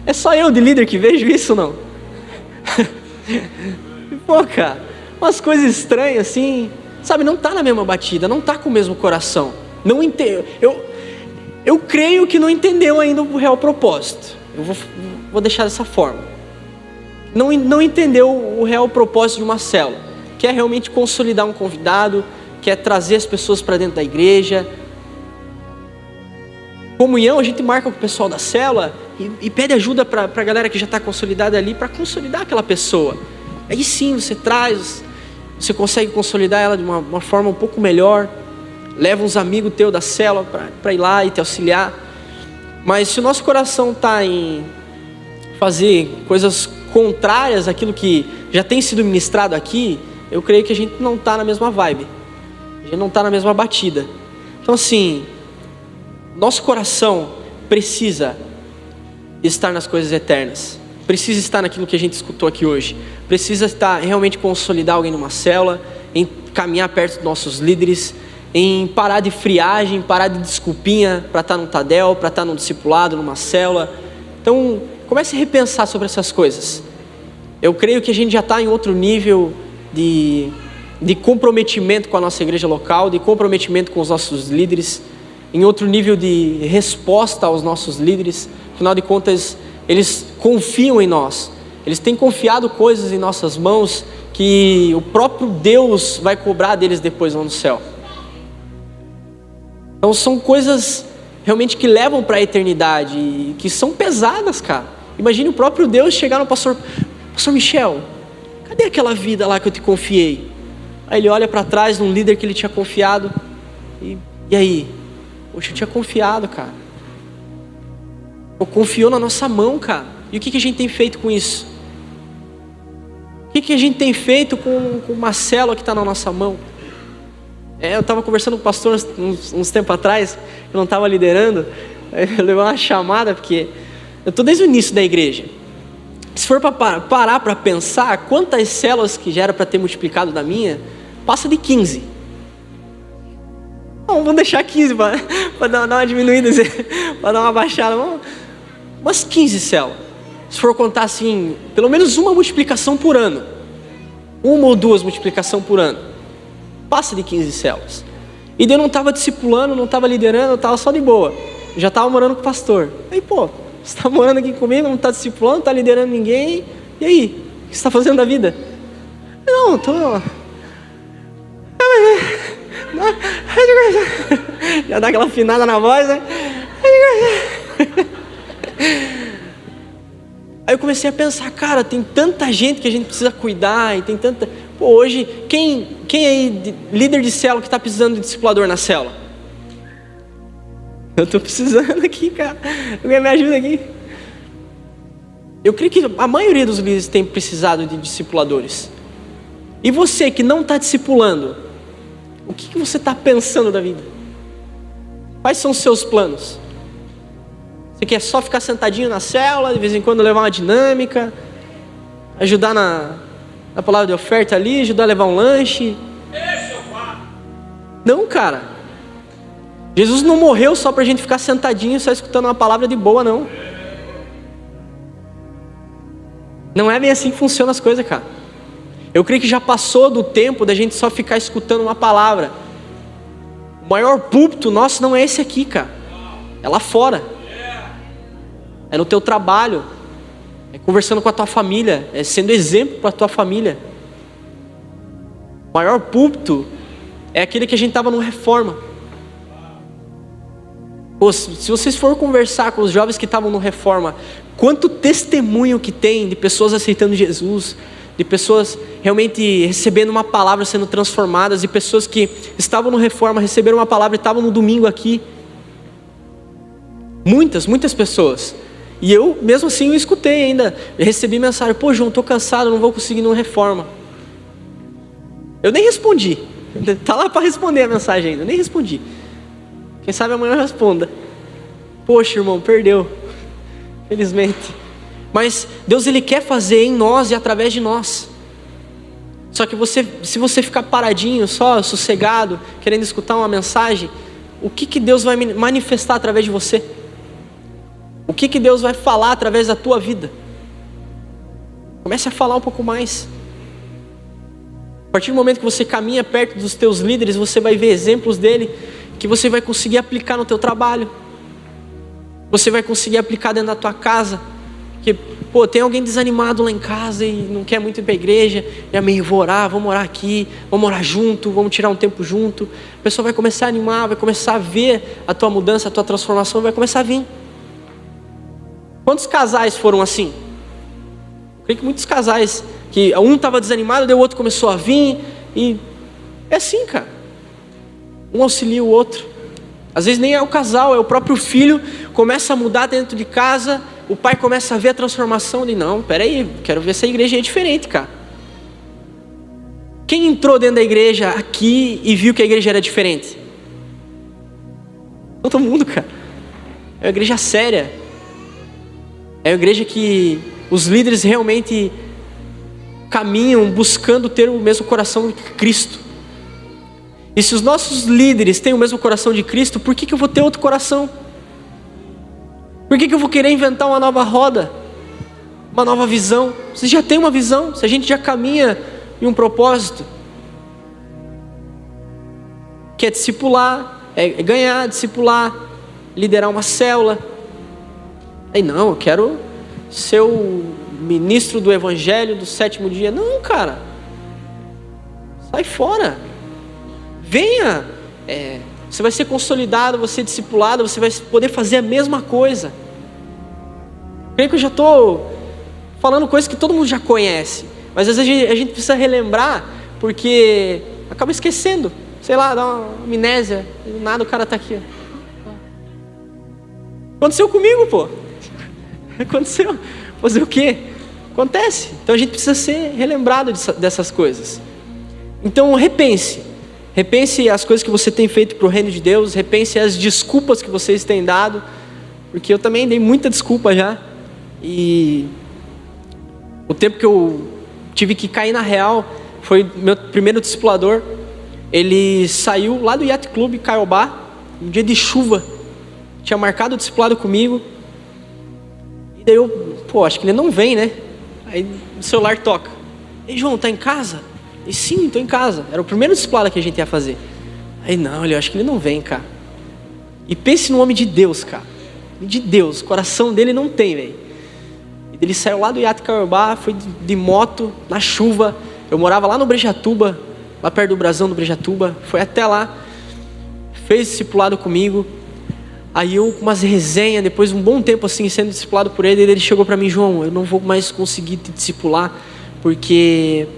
É só eu de líder que vejo isso, não? Pô, cara, umas coisas estranhas assim, sabe? Não tá na mesma batida, não tá com o mesmo coração. Não entendo. Eu creio que não entendeu ainda o real propósito. Eu vou deixar dessa forma. Não entendeu o real propósito de uma célula, que é realmente consolidar um convidado, que é trazer as pessoas para dentro da igreja. Comunhão, a gente marca com o pessoal da célula e pede ajuda para a galera que já está consolidada ali, para consolidar aquela pessoa. Aí sim, você consegue consolidar ela de uma forma um pouco melhor, leva uns amigos teus da célula para ir lá e te auxiliar. Mas se o nosso coração está em fazer coisas contrárias àquilo que já tem sido ministrado aqui, eu creio que a gente não está na mesma vibe, a gente não está na mesma batida. Então assim, nosso coração precisa estar nas coisas eternas, precisa estar naquilo que a gente escutou aqui hoje, precisa estar realmente consolidar alguém numa célula, em caminhar perto dos nossos líderes, em parar de friagem, parar de desculpinha para estar num Tadel, para estar num discipulado, numa célula. Então comece a repensar sobre essas coisas. Eu creio que a gente já está em outro nível de comprometimento com a nossa igreja local, de comprometimento com os nossos líderes, em outro nível de resposta aos nossos líderes. Afinal de contas, eles confiam em nós, eles têm confiado coisas em nossas mãos que o próprio Deus vai cobrar deles depois lá no céu. Então são coisas realmente que levam para a eternidade e que são pesadas, cara. Imagine o próprio Deus chegar no pastor Michel, cadê aquela vida lá que eu te confiei? Aí ele olha para trás num líder que ele tinha confiado e aí? Poxa, eu tinha confiado, cara. Confiou na nossa mão, cara. E o que a gente tem feito com isso? O que a gente tem feito com uma célula que está na nossa mão? Eu estava conversando com o pastor uns tempos atrás, eu não estava liderando, eu levei uma chamada, porque eu estou desde o início da igreja. Se for para parar para pensar, quantas células que já era para ter multiplicado da minha, passa de 15. Não, vamos deixar 15 para dar uma diminuída, para dar uma baixada. Umas 15 células. Se for contar assim, pelo menos uma multiplicação por ano. Uma ou duas multiplicações por ano. Passa de 15 células. E daí eu não estava discipulando, não estava liderando, eu estava só de boa. Eu já estava morando com o pastor. Aí, pô, você está morando aqui comigo, não está discipulando, não está liderando ninguém. E aí? O que você está fazendo da vida? Não, estou... Já dá aquela afinada na voz, né? Aí eu comecei a pensar, cara, tem tanta gente que a gente precisa cuidar, e tem tanta... Pô, hoje, quem aí, líder de célula, que está precisando de discipulador na célula? Eu estou precisando aqui, cara. Alguém me ajuda aqui. Eu creio que a maioria dos líderes tem precisado de discipuladores. E você que não está discipulando, o que você está pensando da vida? Quais são os seus planos? Você quer só ficar sentadinho na célula, de vez em quando levar uma dinâmica, ajudar na palavra de oferta ali, ajudar a levar um lanche? Não, cara. Jesus não morreu só para a gente ficar sentadinho, só escutando uma palavra de boa, não. Não é bem assim que funcionam as coisas, cara. Eu creio que já passou do tempo da gente só ficar escutando uma palavra. O maior púlpito nosso não é esse aqui, cara. É lá fora. É no teu trabalho. É conversando com a tua família. É sendo exemplo para a tua família. O maior púlpito é aquele que a gente estava no Reforma. Pô, se vocês forem conversar com os jovens que estavam no Reforma, quanto testemunho que tem de pessoas aceitando Jesus, de pessoas realmente recebendo uma palavra, sendo transformadas, de pessoas que estavam no Reforma, receberam uma palavra e estavam no domingo aqui. Muitas pessoas. E eu, mesmo assim, eu escutei ainda, eu recebi mensagem: pô, João, estou cansado, não vou conseguir ir no Reforma. Eu nem respondi. Está lá para responder a mensagem ainda, eu nem respondi. Quem sabe amanhã eu responda. Poxa, irmão, perdeu. Felizmente. Mas Deus, Ele quer fazer em nós e através de nós. Só que se você ficar paradinho, só sossegado, querendo escutar uma mensagem, o que Deus vai manifestar através de você? O que Deus vai falar através da tua vida? Comece a falar um pouco mais. A partir do momento que você caminha perto dos teus líderes, você vai ver exemplos dele, que você vai conseguir aplicar no teu trabalho. Você vai conseguir aplicar dentro da tua casa. Que, pô, tem alguém desanimado lá em casa e não quer muito ir para a igreja. E amém, vou orar, vamos orar aqui, vamos orar junto, vamos tirar um tempo junto. A pessoa vai começar a animar, vai começar a ver a tua mudança, a tua transformação, vai começar a vir. Quantos casais foram assim? Eu creio que muitos casais, que um estava desanimado, daí o outro começou a vir. E é assim, cara. Um auxilia o outro. Às vezes nem é o casal, é o próprio filho. Começa a mudar dentro de casa. O pai começa a ver a transformação. E não, peraí, quero ver se a igreja é diferente, cara. Quem entrou dentro da igreja aqui e viu que a igreja era diferente? Todo mundo, cara. É uma igreja séria. É uma igreja que os líderes realmente caminham buscando ter o mesmo coração que Cristo. E se os nossos líderes têm o mesmo coração de Cristo, por que eu vou ter outro coração? Por que eu vou querer inventar uma nova roda? Uma nova visão? Você já tem uma visão, se a gente já caminha em um propósito. Que é discipular, é ganhar, discipular, liderar uma célula. Aí não, eu quero ser o ministro do evangelho do 7º dia. Não, cara. Sai fora. Venha, você vai ser consolidado, você discipulado, você vai poder fazer a mesma coisa. Creio que eu já estou falando coisas que todo mundo já conhece, mas às vezes a gente precisa relembrar, porque acaba esquecendo, sei lá, dá uma amnésia, do nada o cara está aqui. Aconteceu comigo, pô. Aconteceu. Fazer o quê? Acontece. Então a gente precisa ser relembrado dessas coisas. Então repense as coisas que você tem feito para o reino de Deus, repense as desculpas que vocês têm dado, porque eu também dei muita desculpa já, e o tempo que eu tive que cair na real, foi meu primeiro discipulador, ele saiu lá do Yacht Club Caiobá, um dia de chuva, tinha marcado o discipulado comigo, e daí eu, acho que ele não vem, né? Aí o celular toca: ei, João, tá em casa? E sim, estou em casa. Era o primeiro discipulado que a gente ia fazer. Aí não, eu acho que ele não vem, cara. E pense no homem de Deus, cara. De Deus, o coração dele não tem, velho. Ele saiu lá do Yacht Caiobá, foi de moto, na chuva. Eu morava lá no Brejatuba, lá perto do Brasão do Brejatuba. Foi até lá, fez discipulado comigo. Aí eu, com umas resenhas, depois de um bom tempo assim, sendo discipulado por ele, ele chegou para mim: João, eu não vou mais conseguir te discipular, porque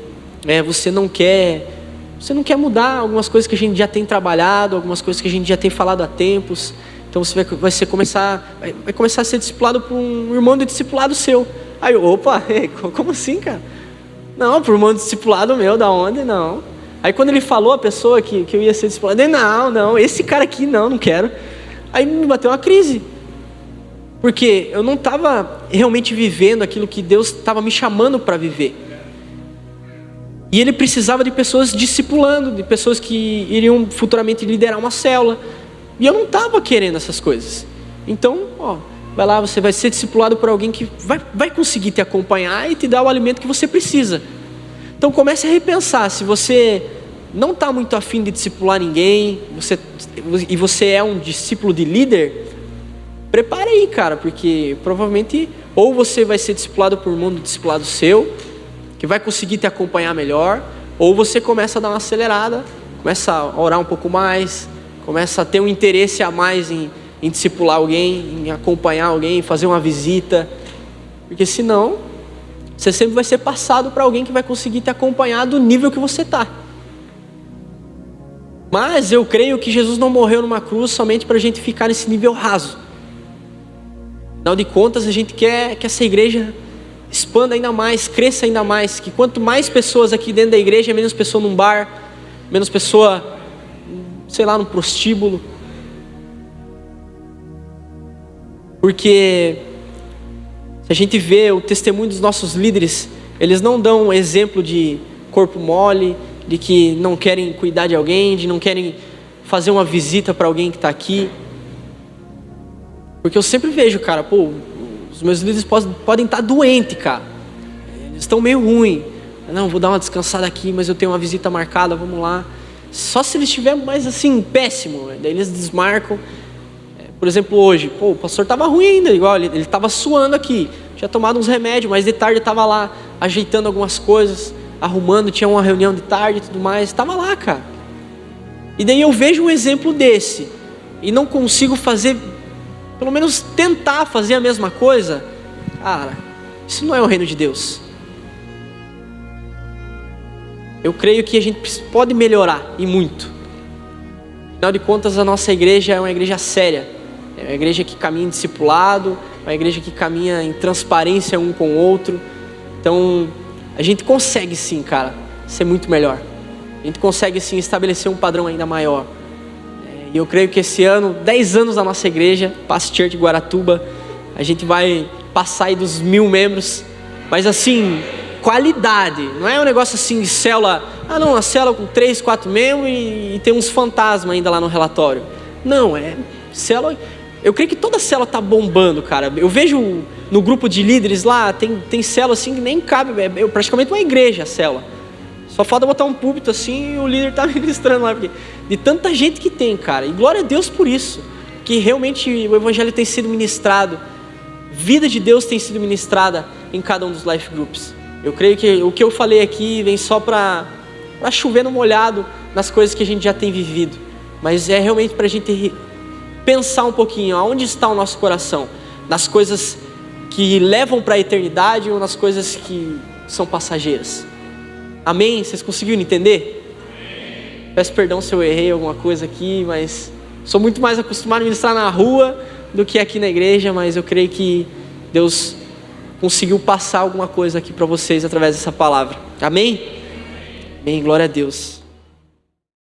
você não quer mudar algumas coisas que a gente já tem trabalhado, algumas coisas que a gente já tem falado há tempos. Então você vai começar a ser discipulado por um irmão de discipulado seu. Aí, opa, como assim, cara? Não, por um irmão de discipulado meu, da onde? Não. Aí quando ele falou a pessoa que eu ia ser discipulado, não, esse cara aqui não quero. Aí me bateu uma crise. Porque eu não estava realmente vivendo aquilo que Deus estava me chamando para viver. E ele precisava de pessoas discipulando, de pessoas que iriam futuramente liderar uma célula. E eu não estava querendo essas coisas. Então, vai lá, você vai ser discipulado por alguém que vai conseguir te acompanhar e te dar o alimento que você precisa. Então comece a repensar, se você não está muito afim de discipular ninguém, e você é um discípulo de líder, prepare aí, cara, porque provavelmente ou você vai ser discipulado por um irmão de discipulado seu, que vai conseguir te acompanhar melhor, ou você começa a dar uma acelerada, começa a orar um pouco mais, começa a ter um interesse a mais em discipular alguém, em acompanhar alguém, em fazer uma visita, porque senão você sempre vai ser passado para alguém que vai conseguir te acompanhar do nível que você está. Mas eu creio que Jesus não morreu numa cruz somente para a gente ficar nesse nível raso. Afinal de contas, a gente quer que essa igreja expanda ainda mais, cresça ainda mais, que quanto mais pessoas aqui dentro da igreja, menos pessoa num bar, menos pessoa, sei lá, num prostíbulo. Porque se a gente vê o testemunho dos nossos líderes, eles não dão exemplo de corpo mole, de que não querem cuidar de alguém, de não querem fazer uma visita para alguém que está aqui. Porque eu sempre vejo, cara, os meus líderes podem estar doentes, cara. Eles estão meio ruins. Não, vou dar uma descansada aqui, mas eu tenho uma visita marcada, vamos lá. Só se eles estiverem mais assim, péssimo, daí eles desmarcam. Por exemplo, hoje, o pastor estava ruim ainda, igual ele estava suando aqui. Tinha tomado uns remédios, mas de tarde estava lá, ajeitando algumas coisas, arrumando, tinha uma reunião de tarde e tudo mais. Estava lá, cara. E daí eu vejo um exemplo desse, e não consigo fazer, pelo menos tentar fazer a mesma coisa. Cara, isso não é o reino de Deus. Eu creio que a gente pode melhorar, e muito. Afinal de contas, a nossa igreja é uma igreja séria. É uma igreja que caminha em discipulado, uma igreja que caminha em transparência um com o outro. Então, a gente consegue sim, cara, ser muito melhor. A gente consegue sim estabelecer um padrão ainda maior. E eu creio que esse ano, 10 anos da nossa igreja, Pass Church Guaratuba, a gente vai passar aí dos 1000 membros. Mas assim, qualidade. Não é um negócio assim de célula. Não, a célula com 3, 4 membros e tem uns fantasmas ainda lá no relatório. Não, é célula. Eu creio que toda célula tá bombando, cara. Eu vejo no grupo de líderes lá, tem célula assim que nem cabe, é praticamente uma igreja a célula. Só falta botar um púlpito assim e o líder tá ministrando lá, porque de tanta gente que tem, cara. E glória a Deus por isso, que realmente o evangelho tem sido ministrado, vida de Deus tem sido ministrada em cada um dos life groups. Eu creio que o que eu falei aqui vem só para chover no molhado nas coisas que a gente já tem vivido, mas é realmente para a gente pensar um pouquinho aonde está o nosso coração, nas coisas que levam para a eternidade ou nas coisas que são passageiras. Amém? Vocês conseguiram entender? Peço perdão se eu errei alguma coisa aqui, mas sou muito mais acostumado a ministrar na rua do que aqui na igreja, mas eu creio que Deus conseguiu passar alguma coisa aqui para vocês através dessa palavra. Amém? Amém, glória a Deus.